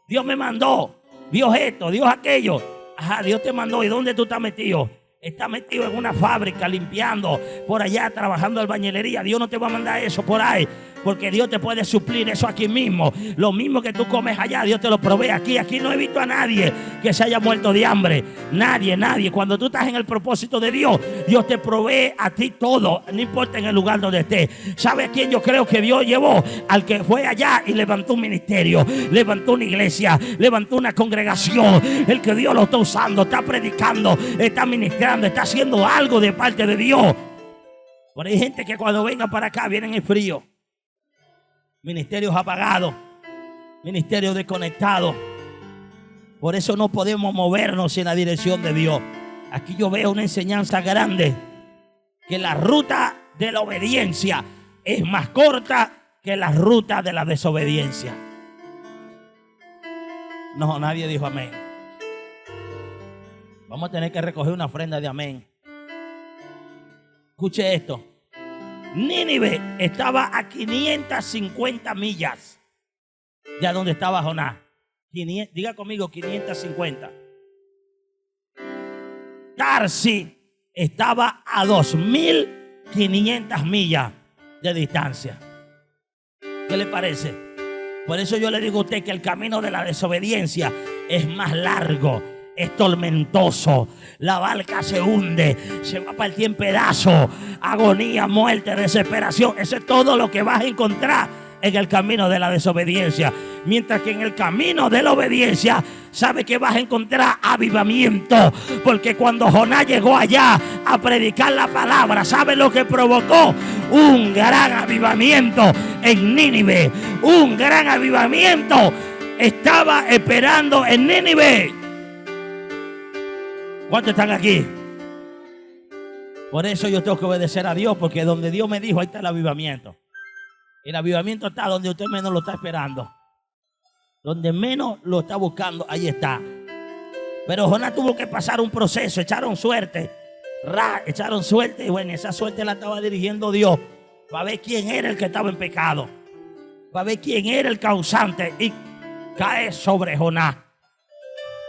Dios me mandó, Dios esto, Dios aquello. Ajá, Dios te mandó. ¿Y dónde tú estás metido? Estás metido en una fábrica limpiando, por allá trabajando albañilería. Dios no te va a mandar eso por ahí, porque Dios te puede suplir eso aquí mismo. Lo mismo que tú comes allá, Dios te lo provee aquí. Aquí no he visto a nadie que se haya muerto de hambre. Nadie. Cuando tú estás en el propósito de Dios, Dios te provee a ti todo, no importa en el lugar donde estés. ¿Sabe a quién yo creo que Dios llevó? Al que fue allá y levantó un ministerio, levantó una iglesia, levantó una congregación. El que Dios lo está usando, está predicando, está ministrando, está haciendo algo de parte de Dios. Por ahí hay gente que cuando vengan para acá vienen en frío. Ministerios apagados, ministerios desconectados. Por eso no podemos movernos en la dirección de Dios. Aquí yo veo una enseñanza grande, que la ruta de la obediencia es más corta que la ruta de la desobediencia. No, nadie dijo amén. Vamos a tener que recoger una ofrenda de amén. Escuche esto. Nínive estaba a 550 millas de donde estaba Jonás. Diga conmigo 550. Tarsis estaba a 2500 millas de distancia. ¿Qué le parece? Por eso yo le digo a usted que el camino de la desobediencia es más largo, es tormentoso. La barca se hunde, se va a partir en pedazos, agonía, muerte, desesperación. Eso es todo lo que vas a encontrar en el camino de la desobediencia. Mientras que en el camino de la obediencia, sabe que vas a encontrar avivamiento. Porque cuando Jonás llegó allá a predicar la palabra, ¿sabe lo que provocó? Un gran avivamiento en Nínive. Un gran avivamiento estaba esperando en Nínive. ¿Cuántos están aquí? Por eso yo tengo que obedecer a Dios, porque donde Dios me dijo, ahí está el avivamiento. El avivamiento está donde usted menos lo está esperando. Donde menos lo está buscando, ahí está. Pero Jonás tuvo que pasar un proceso, echaron suerte. Echaron suerte y bueno, esa suerte la estaba dirigiendo Dios para ver quién era el que estaba en pecado, para ver quién era el causante, y cae sobre Jonás.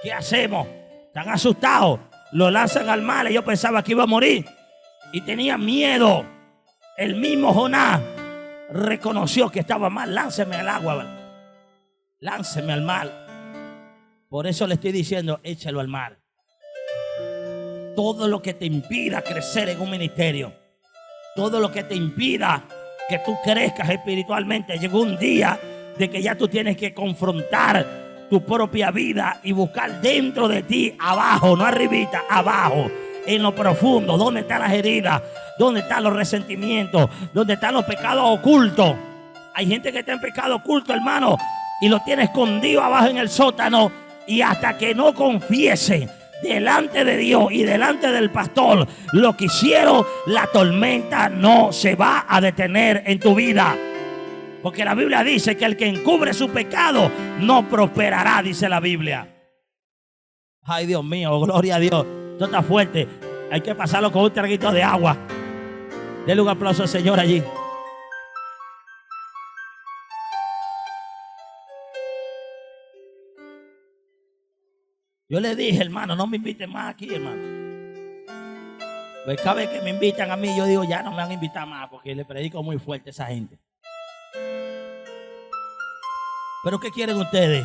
¿Qué hacemos? Están asustados, lo lanzan al mar. Yo pensaba que iba a morir y tenía miedo. El mismo Jonás reconoció que estaba mal. Lánceme al agua, lánceme al mar. Por eso le estoy diciendo, échalo al mar. Todo lo que te impida crecer en un ministerio, todo lo que te impida que tú crezcas espiritualmente, llegó un día de que ya tú tienes que confrontar tu propia vida y buscar dentro de ti, abajo, no arribita, abajo, en lo profundo, dónde están las heridas, dónde están los resentimientos, dónde están los pecados ocultos. Hay gente que está en pecado oculto, hermano, y lo tiene escondido abajo en el sótano, y hasta que no confiese delante de Dios y delante del pastor lo que hicieron, la tormenta no se va a detener en tu vida. Porque la Biblia dice que el que encubre su pecado no prosperará, dice la Biblia. Ay, Dios mío, gloria a Dios. Esto está fuerte. Hay que pasarlo con un traguito de agua. Denle un aplauso al Señor allí. Yo le dije, hermano, no me inviten más aquí, hermano. Pues cada vez que me invitan a mí, yo digo, ya no me van a invitar más, porque le predico muy fuerte a esa gente. ¿Pero qué quieren ustedes?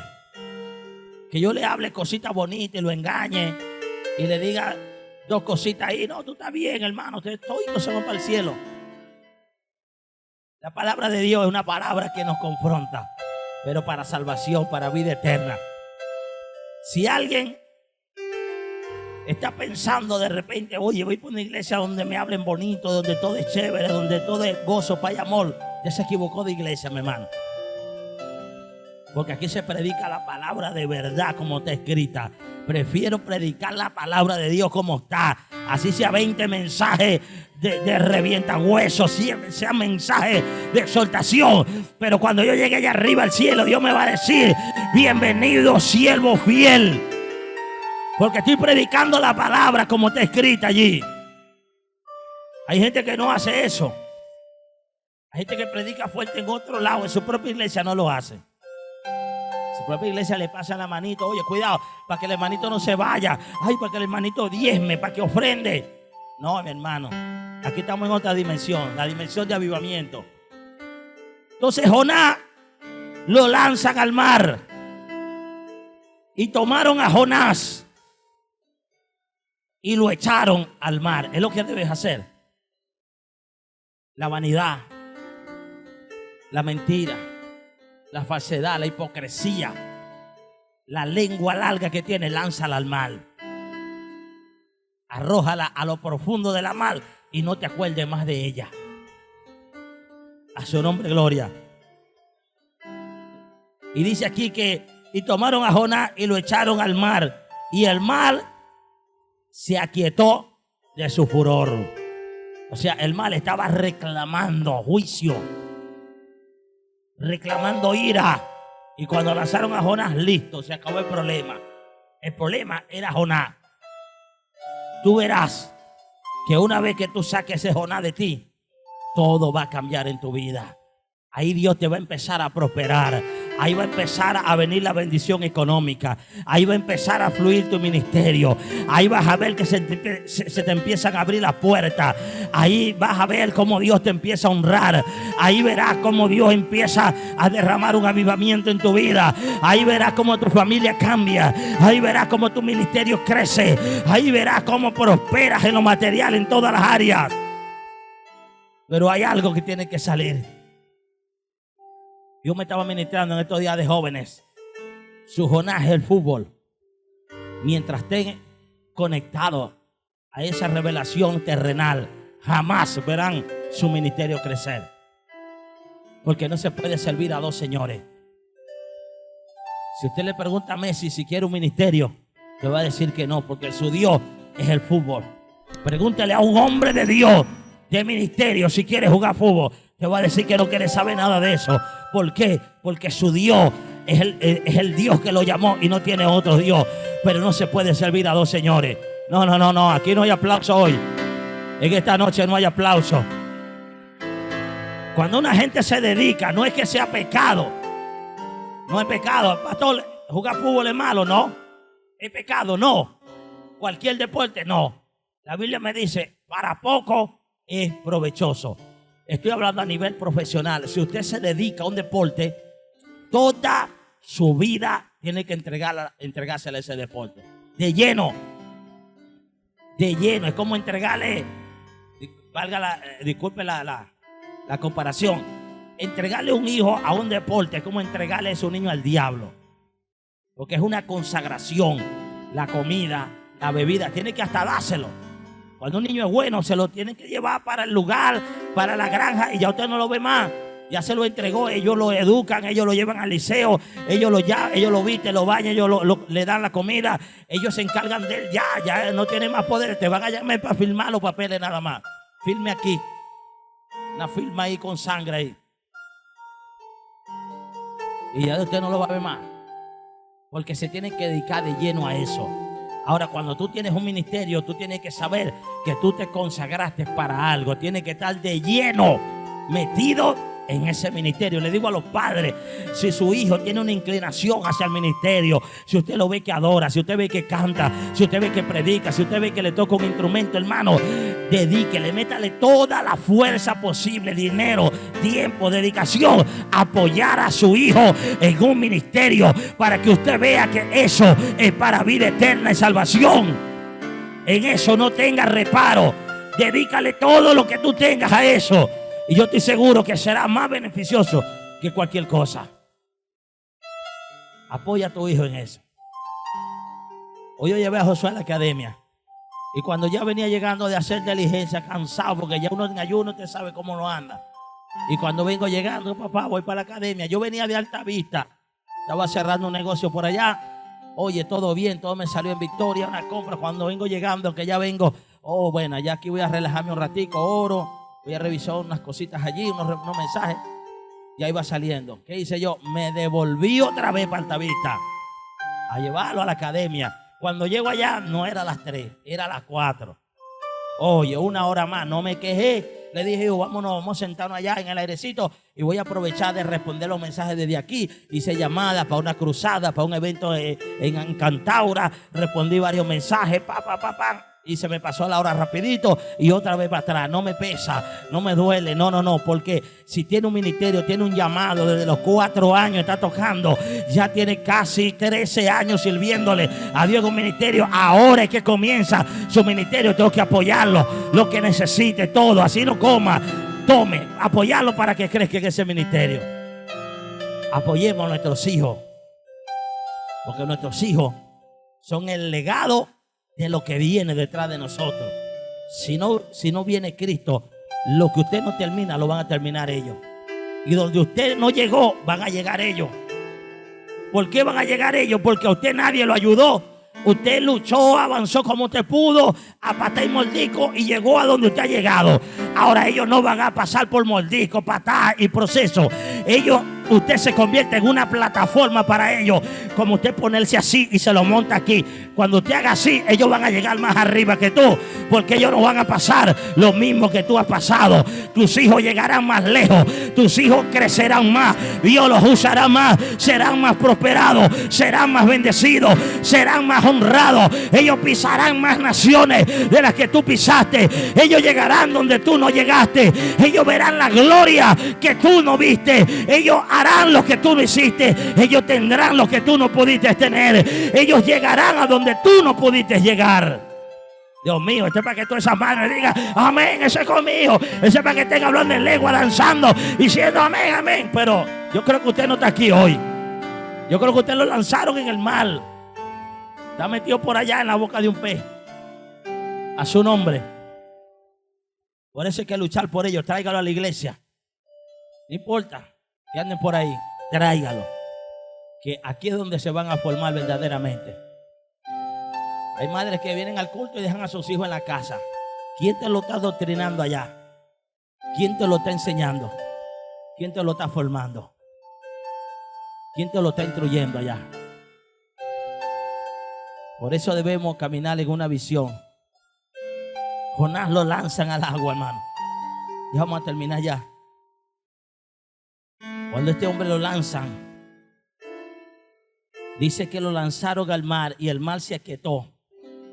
Que yo le hable cositas bonitas y lo engañe y le diga dos cositas ahí. No, tú estás bien, hermano, ustedes todos se van para el cielo. La palabra de Dios es una palabra que nos confronta, pero para salvación, para vida eterna. Si alguien está pensando de repente, oye, voy por una iglesia donde me hablen bonito, donde todo es chévere, donde todo es gozo, paz y amor, ya se equivocó de iglesia, mi hermano. Porque aquí se predica la palabra de verdad como está escrita. Prefiero predicar la palabra de Dios como está. Así sea 20 mensajes de revienta huesos, sea mensajes de exhortación. Pero cuando yo llegue allá arriba al cielo, Dios me va a decir, bienvenido siervo fiel. Porque estoy predicando la palabra como está escrita allí. Hay gente que no hace eso. Hay gente que predica fuerte en otro lado, en su propia iglesia no lo hace. Su propia iglesia le pasa la manito. Oye, cuidado, para que el hermanito no se vaya. Ay, para que el hermanito diezme, para que ofrende. No, mi hermano, aquí estamos en otra dimensión, la dimensión de avivamiento. Entonces Jonás lo lanzan al mar y tomaron a Jonás y lo echaron al mar. Es lo que debes hacer. La vanidad, la mentira, la falsedad, la hipocresía, la lengua larga que tiene, lánzala al mar. Arrójala a lo profundo de la mar y no te acuerdes más de ella. A su nombre, gloria. Y dice aquí que y tomaron a Jonás y lo echaron al mar, y el mar se aquietó de su furor. O sea, el mar estaba reclamando juicio, reclamando ira. Y cuando lanzaron a Jonás, listo, se acabó el problema. El problema era Jonás. Tú verás que una vez que tú saques ese Jonás de ti, todo va a cambiar en tu vida. Ahí Dios te va a empezar a prosperar. Ahí va a empezar a venir la bendición económica. Ahí va a empezar a fluir tu ministerio. Ahí vas a ver que se te empiezan a abrir las puertas. Ahí vas a ver cómo Dios te empieza a honrar. Ahí verás cómo Dios empieza a derramar un avivamiento en tu vida. Ahí verás cómo tu familia cambia. Ahí verás cómo tu ministerio crece. Ahí verás cómo prosperas en lo material en todas las áreas. Pero hay algo que tiene que salir. Dios me estaba ministrando en estos días de jóvenes. Su Jonás es el fútbol. Mientras estén conectados a esa revelación terrenal, jamás verán su ministerio crecer. Porque no se puede servir a dos señores. Si usted le pregunta a Messi si quiere un ministerio, te va a decir que no, porque su Dios es el fútbol. Pregúntale a un hombre de Dios, de ministerio, si quiere jugar fútbol, te va a decir que no quiere saber nada de eso. ¿Por qué? Porque su Dios es el Dios que lo llamó y no tiene otro Dios. Pero no se puede servir a dos señores. No, aquí no hay aplauso hoy. En esta noche no hay aplauso. Cuando una gente se dedica, no es que sea pecado. No es pecado. Pastor, jugar fútbol es malo, no. Es pecado, no. Cualquier deporte, no. La Biblia me dice, para poco es provechoso. Estoy hablando a nivel profesional. Si usted se dedica a un deporte, toda su vida tiene que entregársela a ese deporte. De lleno. De lleno. Es como entregarle, disculpe la comparación. Entregarle un hijo a un deporte es como entregarle a su niño al diablo. Porque es una consagración. La comida, la bebida, tiene que hasta dárselo. Cuando un niño es bueno, se lo tienen que llevar para el lugar, para la granja, y ya usted no lo ve más. Ya se lo entregó, ellos lo educan, ellos lo llevan al liceo, ellos lo visten, lo bañan, le dan la comida, ellos se encargan de él, ya no tiene más poder. Te van a llamar para firmar los papeles nada más. Firme aquí. Una firma ahí con sangre ahí. Y ya usted no lo va a ver más. Porque se tiene que dedicar de lleno a eso. Ahora, cuando tú tienes un ministerio, tú tienes que saber que tú te consagraste para algo. Tienes que estar de lleno, metido en ese ministerio. Le digo a los padres, si su hijo tiene una inclinación hacia el ministerio, si usted lo ve que adora, si usted ve que canta, si usted ve que predica, si usted ve que le toca un instrumento, hermano, dedíquele, métale toda la fuerza posible, dinero, tiempo, dedicación, apoyar a su hijo en un ministerio para que usted vea que eso es para vida eterna y salvación. En eso no tenga reparo. Dedícale todo lo que tú tengas a eso. Y yo estoy seguro que será más beneficioso que cualquier cosa. Apoya a tu hijo en eso. Hoy yo llevé a Josué a la academia. Y cuando ya venía llegando de hacer diligencia, cansado, porque ya uno en ayuno usted sabe cómo lo anda. Y cuando vengo llegando, papá, voy para la academia. Yo venía de Alta Vista. Estaba cerrando un negocio por allá. Oye, todo bien, todo me salió en victoria, una compra. Cuando vengo llegando, que ya vengo, bueno, ya aquí voy a relajarme un ratico, oro. Voy a revisar unas cositas allí, unos mensajes. Ya iba saliendo. ¿Qué hice yo? Me devolví otra vez para Altavista a llevarlo a la academia. Cuando llego allá, no era a las 3, era a las 4. Oye, una hora más, no me quejé. Le dije, vamos a sentarnos allá en el airecito y voy a aprovechar de responder los mensajes desde aquí. Hice llamadas para una cruzada, para un evento en Cantaura. Respondí varios mensajes, y se me pasó la hora rapidito y otra vez para atrás. No me pesa, no me duele, no, porque si tiene un ministerio, tiene un llamado desde los 4 años, está tocando, ya tiene casi 13 años sirviéndole a Dios en un ministerio. Ahora es que comienza su ministerio, tengo que apoyarlo, lo que necesite, todo, así no coma, tome, apoyarlo para que crezca en ese ministerio. Apoyemos a nuestros hijos, porque nuestros hijos son el legado de lo que viene detrás de nosotros. Si no viene Cristo, lo que usted no termina, lo van a terminar ellos. Y donde usted no llegó, van a llegar ellos. ¿Por qué van a llegar ellos? Porque a usted nadie lo ayudó. Usted luchó, avanzó como usted pudo, a patar y mordisco, y llegó a donde usted ha llegado. Ahora ellos no van a pasar por mordisco, patar y proceso. Usted se convierte en una plataforma para ellos. Como usted ponerse así y se lo monta aquí. Cuando usted haga así, ellos van a llegar más arriba que tú, porque ellos no van a pasar lo mismo que tú has pasado. Tus hijos llegarán más lejos, tus hijos crecerán más, Dios los usará más, serán más prosperados, serán más bendecidos, serán más honrados. Ellos pisarán más naciones de las que tú pisaste. Ellos llegarán donde tú no llegaste. Ellos verán la gloria que tú no viste. Ellos harán lo que tú no hiciste. Ellos tendrán lo que tú no pudiste tener. Ellos llegarán a donde tú no pudiste llegar. Dios mío, esto es para que todas esas madres digan amén, ese es conmigo. Ese es para que estén hablando en lengua, danzando, diciendo amén, amén. Pero yo creo que usted no está aquí hoy. Yo creo que usted lo lanzaron en el mar. Está metido por allá en la boca de un pez. A su nombre. Por eso hay que luchar por ellos. Tráigalo a la iglesia. No importa que anden por ahí. Tráigalo. que aquí es donde se van a formar verdaderamente. Hay madres que vienen al culto y dejan a sus hijos en la casa. ¿Quién te lo está adoctrinando allá? ¿Quién te lo está enseñando? ¿Quién te lo está formando? ¿Quién te lo está instruyendo allá? Por eso debemos caminar en una visión. Jonás lo lanzan al agua, hermano. Y vamos a terminar ya. Cuando este hombre lo lanzan, dice que lo lanzaron al mar y el mar se aquietó.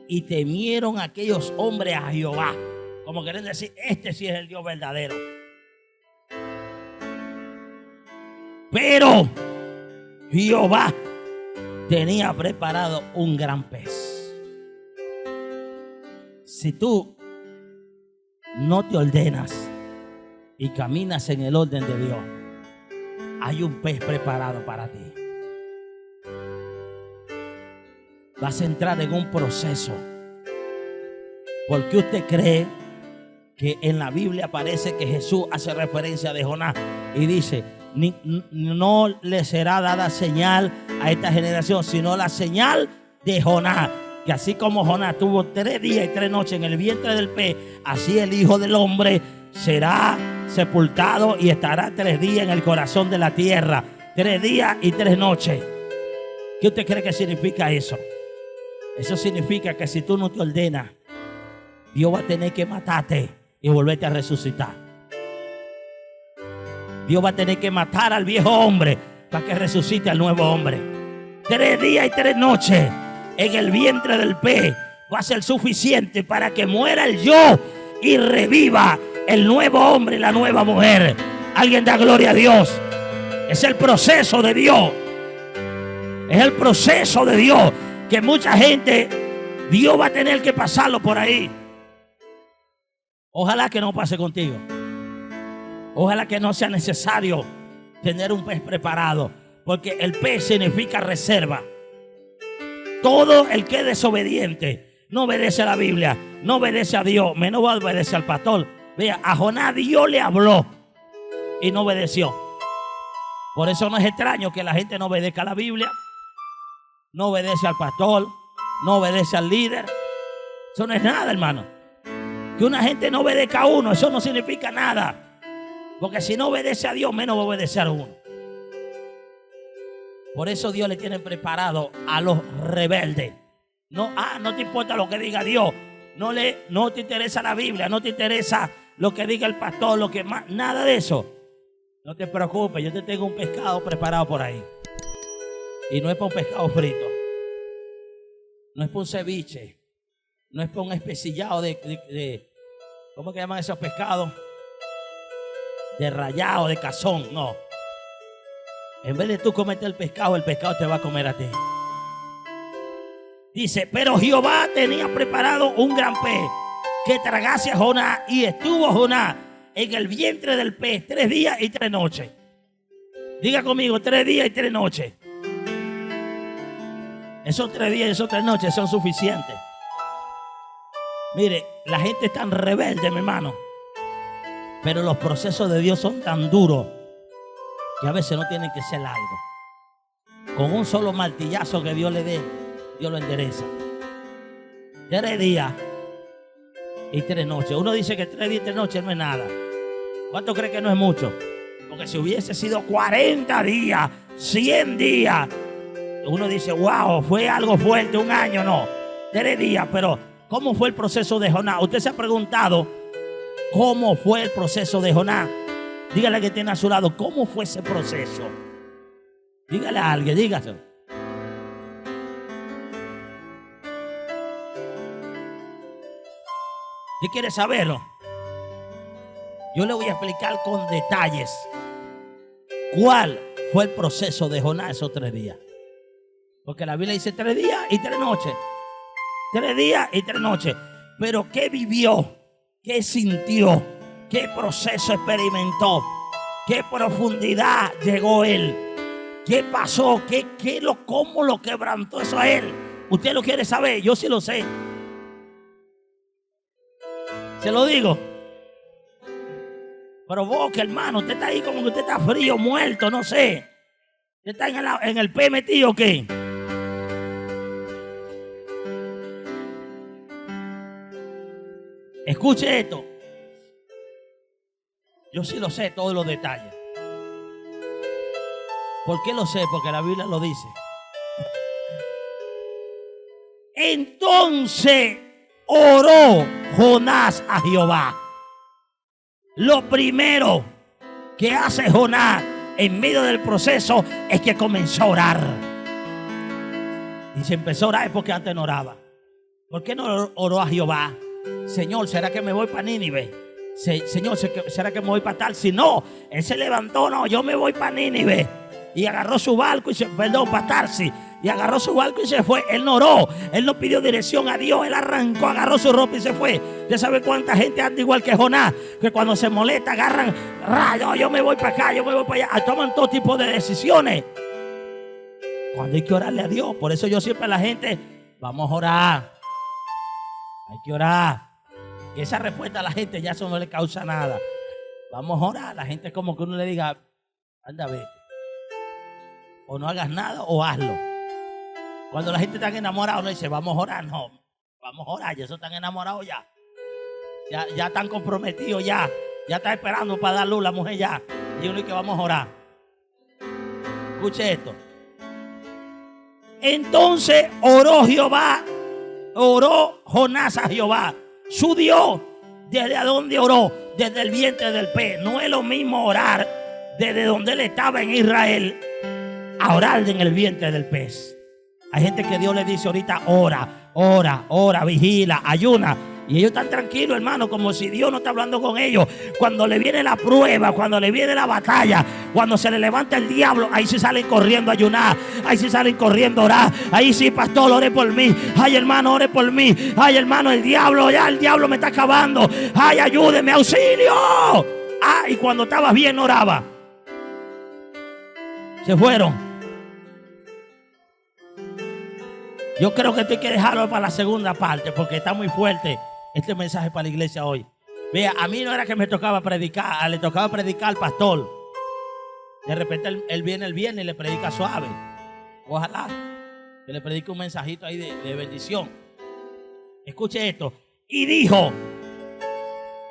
Y temieron aquellos hombres a Jehová. Como quieren decir, este sí es el Dios verdadero. Pero Jehová tenía preparado un gran pez. Si tú no te ordenas y caminas en el orden de Dios, hay un pez preparado para ti. Vas a entrar en un proceso. Porque usted cree que en la Biblia aparece que Jesús hace referencia de Jonás y dice, no le será dada señal a esta generación, sino la señal de Jonás. Que así como Jonás tuvo 3 días y 3 noches en el vientre del pez, así el Hijo del Hombre será sepultado y estará 3 días en el corazón de la tierra. 3 días y 3 noches. ¿Qué usted cree que significa eso? Eso significa que si tú no te ordenas, Dios va a tener que matarte y volverte a resucitar. Dios va a tener que matar al viejo hombre para que resucite al nuevo hombre. 3 días y 3 noches en el vientre del pez va a ser suficiente para que muera el yo y reviva el nuevo hombre y la nueva mujer. Alguien da gloria a Dios. Es el proceso de Dios. Es el proceso de Dios que mucha gente, Dios va a tener que pasarlo por ahí. Ojalá que no pase contigo. Ojalá que no sea necesario tener un pez preparado, porque el pez significa reserva. Todo el que es desobediente, no obedece a la Biblia, no obedece a Dios, menos va a obedecer al pastor. Vea, a Jonás Dios le habló y no obedeció. Por eso no es extraño que la gente no obedezca a la Biblia, no obedece al pastor, no obedece al líder. Eso no es nada, hermano. Que una gente no obedezca a uno, eso no significa nada. Porque si no obedece a Dios, menos va a obedecer a uno. Por eso Dios le tiene preparado a los rebeldes. No te importa lo que diga Dios. No te interesa la Biblia, no te interesa lo que diga el pastor, lo que más, nada de eso. No te preocupes, yo te tengo un pescado preparado por ahí. Y no es para un pescado frito. No es para un ceviche. No es para un especillado de ¿cómo que llaman esos pescados? De rayado, de cazón, no. En vez de tú comerte el pescado te va a comer a ti. Dice, pero Jehová tenía preparado un gran pez que tragase a Jonás, y estuvo Jonás en el vientre del pez 3 días y 3 noches. Diga conmigo, 3 días y 3 noches. Esos 3 días y esos 3 noches son suficientes. Mire, la gente es tan rebelde, mi hermano. Pero los procesos de Dios son tan duros que a veces no tienen que ser largos. Con un solo martillazo que Dios le dé, Dios lo endereza. 3 días y 3 noches. Uno dice que 3 días y 3 noches no es nada. ¿Cuánto cree que no es mucho? Porque si hubiese sido 40 días, 100 días, uno dice, wow, fue algo fuerte, 1 año, no. 3 días, pero ¿cómo fue el proceso de Jonás? Usted se ha preguntado cómo fue el proceso de Jonás. Dígale que tiene a su lado, ¿cómo fue ese proceso? Dígale a alguien, dígaselo. ¿Qué quiere saberlo? Yo le voy a explicar con detalles cuál fue el proceso de Jonás esos 3 días. Porque la Biblia dice 3 días y 3 noches. 3 días y 3 noches. Pero ¿qué vivió? ¿Qué sintió? ¿Qué proceso experimentó? ¿Qué profundidad llegó él? ¿Qué pasó? ¿Cómo lo quebrantó eso a él? ¿Usted lo quiere saber? Yo sí lo sé. Se lo digo. Pero vos, que hermano, usted está ahí como que usted está frío, muerto, no sé. ¿Usted está en el P metido o qué? Escuche esto. Yo sí lo sé, todos los detalles. ¿Por qué lo sé? Porque la Biblia lo dice. Entonces oró Jonás a Jehová. Lo primero que hace Jonás en medio del proceso es que comenzó a orar. Y se empezó a orar es porque antes no oraba. ¿Por qué no oró a Jehová? Señor, ¿será que me voy para Nínive? Señor, ¿será que me voy para tal? Si no, él se levantó, no, yo me voy para Nínive. Y agarró su barco y para Tarsis. Y agarró su barco y se fue. Él no oró, él no pidió dirección a Dios. Él arrancó, agarró su ropa y se fue. ¿Usted sabe cuánta gente anda igual que Jonás? Que cuando se molesta agarran rayos, yo me voy para acá, yo me voy para allá. Toman todo tipo de decisiones. Cuando hay que orarle a Dios. Por eso yo siempre a la gente, vamos a orar. Hay que orar. Que esa respuesta a la gente ya eso no le causa nada. Vamos a orar. La gente es como que uno le diga, anda, vete. O no hagas nada o hazlo. Cuando la gente está enamorada, uno dice, vamos a orar. No, vamos a orar. Ya eso están enamorados ya. Ya están comprometidos ya. Ya está esperando para dar luz la mujer ya. Y uno dice que vamos a orar. Escuche esto. Entonces oró Jehová. Oró Jonás a Jehová, su Dios. ¿Desde dónde oró? Desde el vientre del pez. No es lo mismo orar desde donde él estaba en Israel a orar en el vientre del pez. Hay gente que Dios le dice ahorita, ora, vigila, ayuna. Y ellos están tranquilos, hermano, como si Dios no está hablando con ellos. Cuando le viene la prueba, cuando le viene la batalla, cuando se le levanta el diablo, ahí sí salen corriendo a ayunar, ahí sí salen corriendo a orar. Ahí sí, pastor, ore por mí. Ay, hermano, ore por mí. Ay, hermano, el diablo me está acabando. Ay, ayúdeme, auxilio. Ah, y cuando estaba bien oraba. Se fueron. Yo creo que esto hay que dejarlo para la segunda parte porque está muy fuerte este mensaje para la iglesia hoy. Vea, a mí no era que me tocaba predicar, le tocaba predicar al pastor. De repente él viene el viernes y le predica suave. Ojalá que le predique un mensajito ahí de bendición. Escuche esto. Y dijo,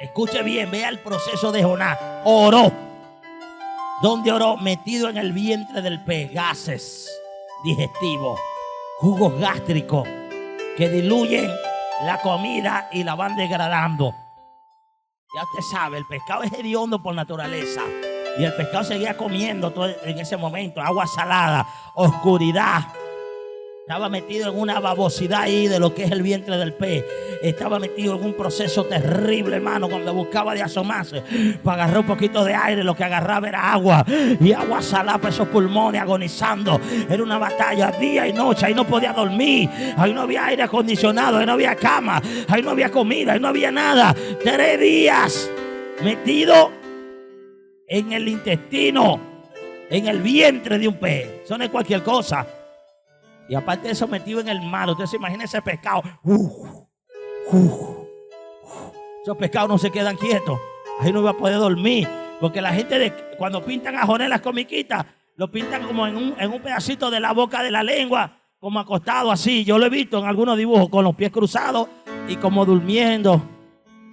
escuche bien, vea el proceso de Jonás. Oró. ¿Dónde oró? Metido en el vientre del pez, gases digestivos, jugos gástricos que diluyen la comida y la van degradando. Ya usted sabe, el pescado es hediondo por naturaleza. Y el pescado seguía comiendo todo en ese momento. Agua salada, oscuridad. Estaba metido en una babosidad ahí de lo que es el vientre del pez. Estaba metido en un proceso terrible, hermano. Cuando buscaba de asomarse para agarrar un poquito de aire, lo que agarraba era agua. Y agua salada para esos pulmones agonizando. Era una batalla día y noche. Ahí no podía dormir. Ahí no había aire acondicionado. Ahí no había cama. Ahí no había comida. Ahí no había nada. 3 días metido en el intestino, en el vientre de un pez. Eso no es cualquier cosa. Y aparte de eso, metido en el mar. Usted se imagina ese pescado. Esos pescados no se quedan quietos. Ahí no va a poder dormir. Porque la gente cuando pintan a Jonás las comiquitas, lo pintan como en un pedacito de la boca de la lengua, como acostado así. Yo lo he visto en algunos dibujos con los pies cruzados y como durmiendo,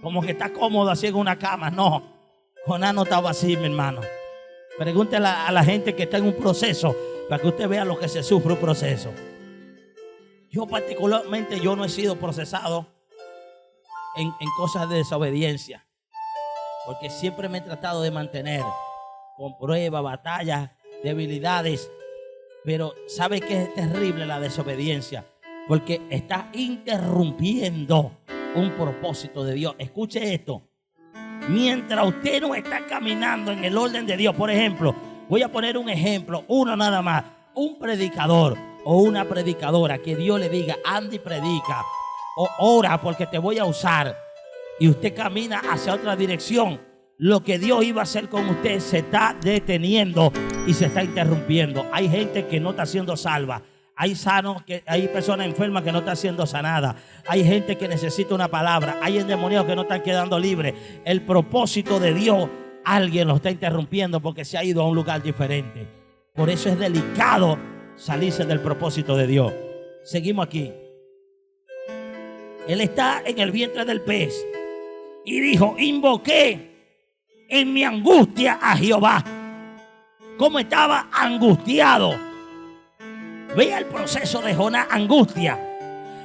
como que está cómodo así en una cama. No, Jonás no estaba así, mi hermano. Pregúntele a la gente que está en un proceso para que usted vea lo que se sufre un proceso. Yo particularmente, yo no he sido procesado en cosas de desobediencia, porque siempre me he tratado de mantener con pruebas, batallas, debilidades. Pero ¿sabe qué es terrible la desobediencia? Porque está interrumpiendo un propósito de Dios. Escuche esto. Mientras usted no está caminando en el orden de Dios, por ejemplo, voy a poner un ejemplo, uno nada más. Un predicador o una predicadora que Dios le diga, anda y predica, o ora porque te voy a usar, y usted camina hacia otra dirección, lo que Dios iba a hacer con usted se está deteniendo y se está interrumpiendo. Hay gente que no está siendo salva. Hay personas enfermas que no están siendo sanadas. Hay gente que necesita una palabra. Hay endemoniados que no están quedando libres. El propósito de Dios, alguien lo está interrumpiendo porque se ha ido a un lugar diferente. Por eso es delicado salirse del propósito de Dios. Seguimos aquí. Él está en el vientre del pez y dijo: invoqué en mi angustia a Jehová. ¿Cómo estaba angustiado? Vea el proceso de Jonás, angustia.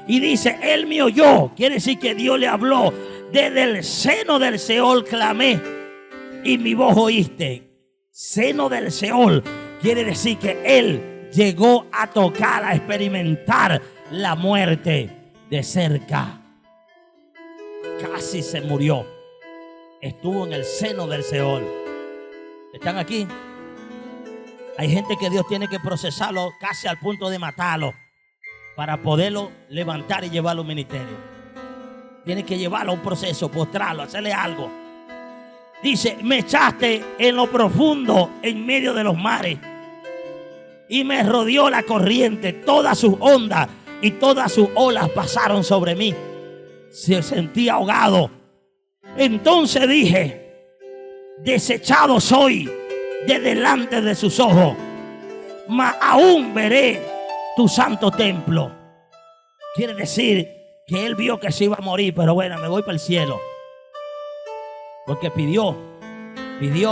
Y dice: él me oyó. Quiere decir que Dios le habló. Desde el seno del Seol clamé y mi voz oíste. Seno del Seol quiere decir que él llegó a tocar, a experimentar la muerte de cerca. Casi se murió. Estuvo en el seno del Seol. ¿Están aquí? Hay gente que Dios tiene que procesarlo casi al punto de matarlo para poderlo levantar y llevarlo a un ministerio. Tiene que llevarlo a un proceso, postrarlo, hacerle algo. Dice: me echaste en lo profundo, en medio de los mares, y me rodeó la corriente, todas sus ondas y todas sus olas pasaron sobre mí. Se sentía ahogado. Entonces dije: desechado soy de delante de sus ojos, mas aún veré tu santo templo. Quiere decir que él vio que se iba a morir, pero bueno, me voy para el cielo. Porque pidió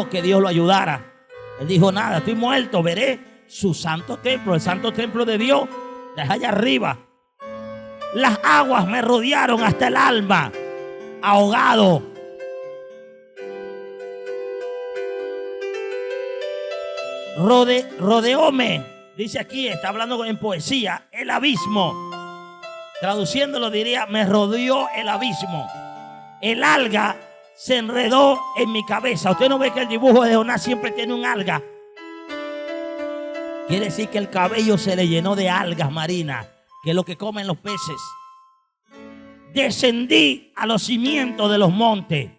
que Dios lo ayudara. Él dijo: nada, estoy muerto, veré su santo templo, el santo templo de Dios, desde allá arriba. Las aguas me rodearon hasta el alma, ahogado. Rodeóme, dice aquí, está hablando en poesía, el abismo. Traduciéndolo diría: me rodeó el abismo. El alga se enredó en mi cabeza. Usted no ve que el dibujo de Jonás siempre tiene un alga. Quiere decir que el cabello se le llenó de algas marinas, que es lo que comen los peces. Descendí a los cimientos de los montes,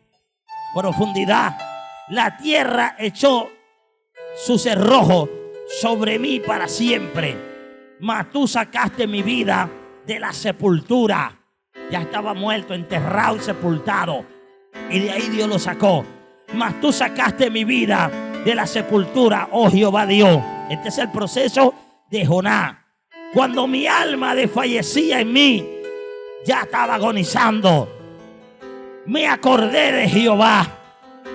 profundidad. La tierra echó su cerrojo sobre mí para siempre. Mas tú sacaste mi vida de la sepultura. Ya estaba muerto, enterrado y sepultado, y de ahí Dios lo sacó. Mas tú sacaste mi vida de la sepultura, oh Jehová Dios. Este es el proceso de Jonás. Cuando mi alma desfallecía en mí, ya estaba agonizando, me acordé de Jehová.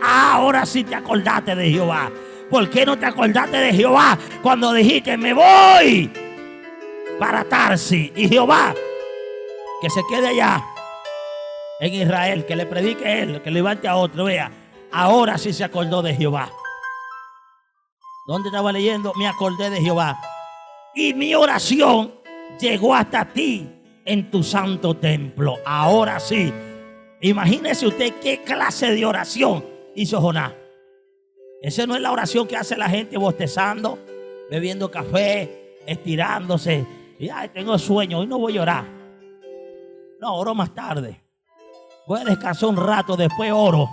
Ahora sí te acordaste de Jehová. ¿Por qué no te acordaste de Jehová cuando dijiste: me voy para Tarsis? Y Jehová, que se quede allá en Israel, que le predique él, que levante a otro. Vea, ahora sí se acordó de Jehová. ¿Dónde estaba leyendo? Me acordé de Jehová. Y mi oración llegó hasta ti en tu santo templo. Ahora sí. Imagínese usted qué clase de oración hizo Jonás. Esa no es la oración que hace la gente bostezando, bebiendo café, estirándose. Y ay, tengo sueño, hoy no voy a orar. No, oro más tarde. Voy a descansar un rato, después oro.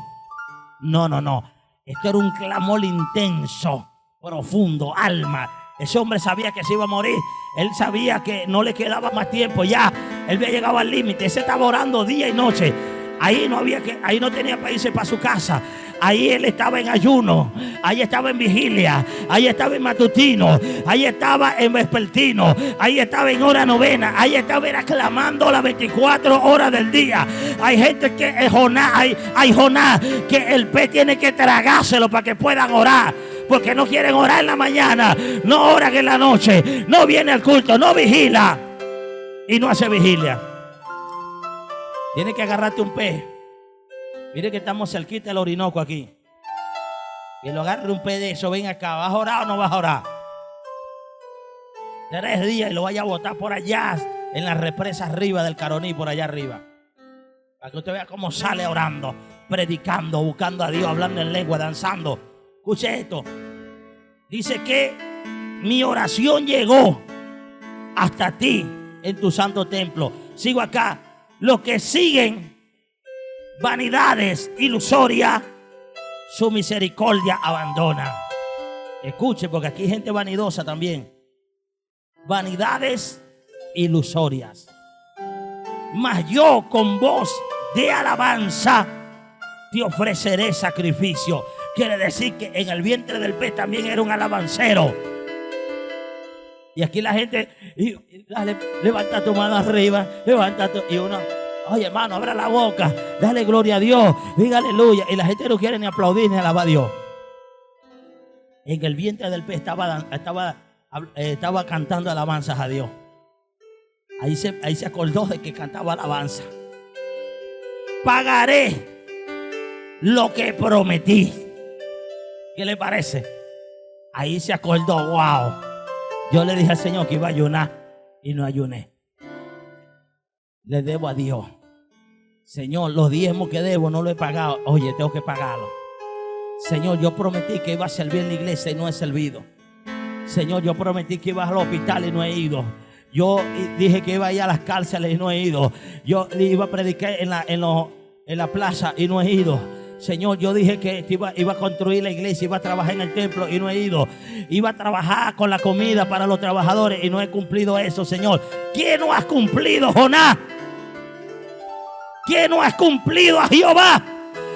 No. Esto era un clamor intenso, profundo, alma. Ese hombre sabía que se iba a morir. Él sabía que no le quedaba más tiempo. Ya, él había llegado al límite. Ese estaba orando día y noche. Ahí no tenía para irse para su casa. Ahí él estaba en ayuno, ahí estaba en vigilia, ahí estaba en matutino, ahí estaba en vespertino, ahí estaba en hora novena, ahí estaba clamando las 24 horas del día. Hay gente que es Jonás, hay Jonás que el pez tiene que tragárselo para que puedan orar. Porque no quieren orar en la mañana, no oran en la noche, no viene al culto, no vigila y no hace vigilia. Tiene que agarrarte un pez. Mire que estamos cerquita del Orinoco aquí. Que lo agarre un pez de eso, ven acá, ¿vas a orar o no vas a orar? 3 días y lo vaya a botar por allá en las represas arriba del Caroní, por allá arriba. Para que usted vea cómo sale orando, predicando, buscando a Dios, hablando en lengua, danzando. Escuche esto. Dice que mi oración llegó hasta ti en tu santo templo. Sigo acá. Los que siguen vanidades ilusorias, su misericordia abandona. Escuche, porque aquí hay gente vanidosa también. Vanidades ilusorias. Mas yo con voz de alabanza te ofreceré sacrificio. Quiere decir que en el vientre del pez también era un alabancero. Y aquí la gente, dale, levanta tu mano arriba, y uno, oye hermano, abra la boca, dale gloria a Dios, diga aleluya. Y la gente no quiere ni aplaudir ni alabar a Dios. En el vientre del pez estaba cantando alabanzas a Dios. Ahí se acordó de que cantaba alabanza. Pagaré lo que prometí. ¿Qué le parece? Ahí se acordó, wow. Yo le dije al Señor que iba a ayunar y no ayuné. Le debo a Dios. Señor, los diezmos que debo no lo he pagado. Oye, tengo que pagarlo. Señor, yo prometí que iba a servir en la iglesia y no he servido. Señor, yo prometí que iba al hospital y no he ido. Yo dije que iba a ir a las cárceles y no he ido. Yo iba a predicar en la plaza y no he ido. Señor, yo dije que iba a construir la iglesia, iba a trabajar en el templo y no he ido. Iba a trabajar con la comida para los trabajadores y no he cumplido eso, Señor. ¿Quién no ha cumplido, Jonás? ¿Quién no ha cumplido a Jehová?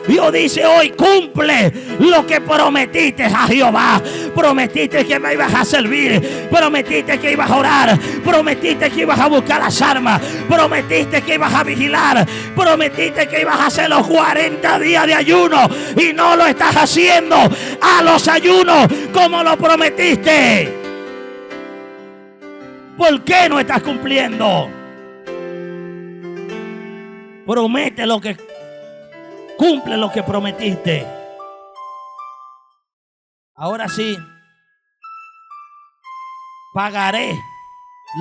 Dios dice hoy, cumple lo que prometiste a Jehová. Prometiste que me ibas a servir. Prometiste que ibas a orar. Prometiste que ibas a buscar las armas. Prometiste que ibas a vigilar. Prometiste que ibas a hacer los 40 días de ayuno. Y no lo estás haciendo. A los ayunos como lo prometiste. ¿Por qué no estás cumpliendo? Promete lo que cumple lo que prometiste. Ahora sí, pagaré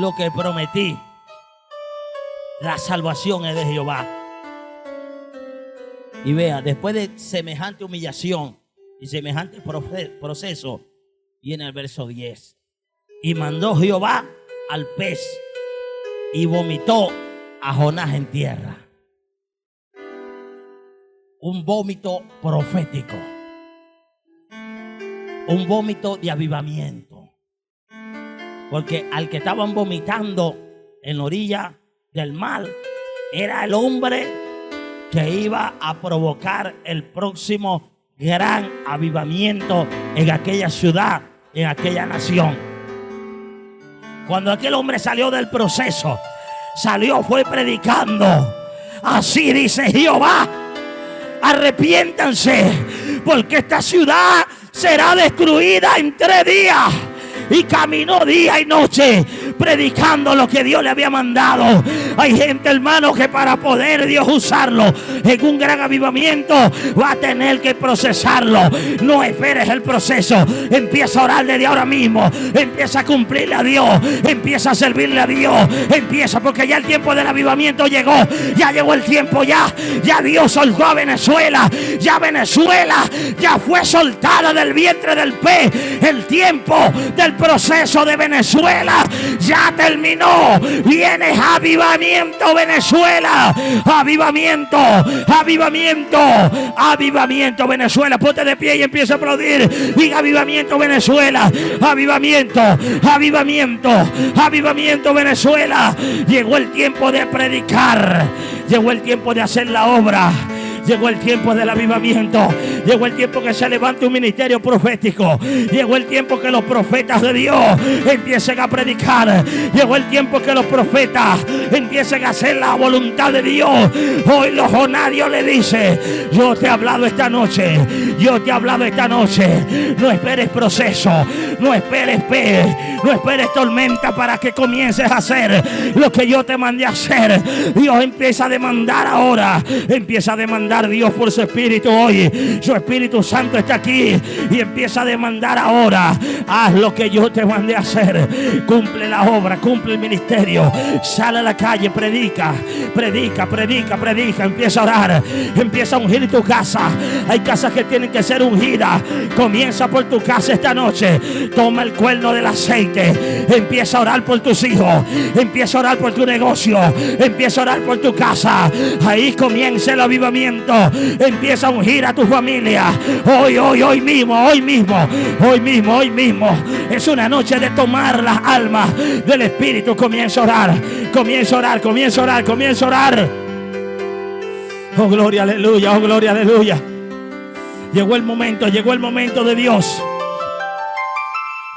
lo que prometí. La salvación es de Jehová. Y vea, después de semejante humillación y semejante proceso, viene el verso 10. Y mandó Jehová al pez y vomitó a Jonás en tierra. Un vómito profético. Un vómito de avivamiento. Porque al que estaban vomitando en la orilla del mar era el hombre que iba a provocar el próximo gran avivamiento en aquella ciudad, en aquella nación. Cuando aquel hombre salió del proceso, fue predicando. Así dice Jehová. Arrepiéntanse, porque esta ciudad será destruida en 3 días. Y caminó día y noche predicando lo que Dios le había mandado. Hay gente, hermano, que para poder Dios usarlo en un gran avivamiento va a tener que procesarlo. No esperes el proceso. Empieza a orar desde ahora mismo. Empieza a cumplirle a Dios. Empieza a servirle a Dios. Empieza, porque ya el tiempo del avivamiento llegó. Ya llegó el tiempo, ya Dios soltó a Venezuela. Ya Venezuela ya fue soltada del vientre del pez. El tiempo del proceso de Venezuela ya terminó. Viene avivamiento, Venezuela. Avivamiento, avivamiento, avivamiento, Venezuela. Ponte de pie y empieza a aplaudir. Diga avivamiento, Venezuela. Avivamiento, avivamiento, avivamiento, Venezuela. Llegó el tiempo de predicar. Llegó el tiempo de hacer la obra. Llegó el tiempo del avivamiento. Llegó el tiempo que se levante un ministerio profético. Llegó el tiempo que los profetas de Dios empiecen a predicar. Llegó el tiempo que los profetas empiecen a hacer la voluntad de Dios. Hoy los Jonás, Dios le dice: yo te he hablado esta noche. Yo te he hablado esta noche. No esperes proceso. No esperes pez. No esperes tormenta para que comiences a hacer lo que yo te mandé a hacer. Dios empieza a demandar ahora. Empieza a demandar Dios por su Espíritu hoy. Su Espíritu Santo está aquí y empieza a demandar ahora. Haz lo que yo te mandé a hacer. Cumple la obra, cumple el ministerio. Sale a la calle, predica, predica, predica, predica. Empieza a orar, empieza a ungir tu casa. Hay casas que tienen que ser ungidas. Comienza por tu casa esta noche. Toma el cuerno del aceite. Empieza a orar por tus hijos. Empieza a orar por tu negocio. Empieza a orar por tu casa. Ahí comienza el avivamiento. Empieza a ungir a tu familia. Hoy mismo. Es una noche de tomar las almas del Espíritu. Comienza a orar. Oh, gloria, aleluya. Oh, gloria, aleluya. Llegó el momento de Dios.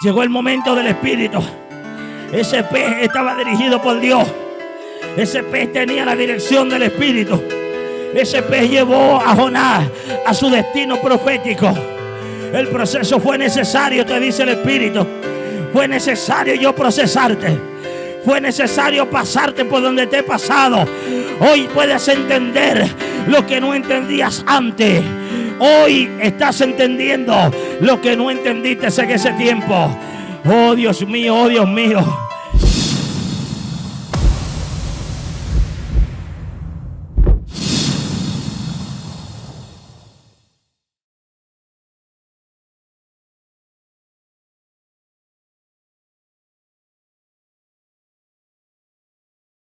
Llegó el momento del Espíritu. Ese pez estaba dirigido por Dios. Ese pez tenía la dirección del Espíritu. Ese pez llevó a Jonás a su destino profético. El proceso fue necesario, te dice el Espíritu. Fue necesario yo procesarte. Fue necesario pasarte por donde te he pasado. Hoy puedes entender lo que no entendías antes. Hoy estás entendiendo lo que no entendiste en ese tiempo. Oh Dios mío, oh Dios mío.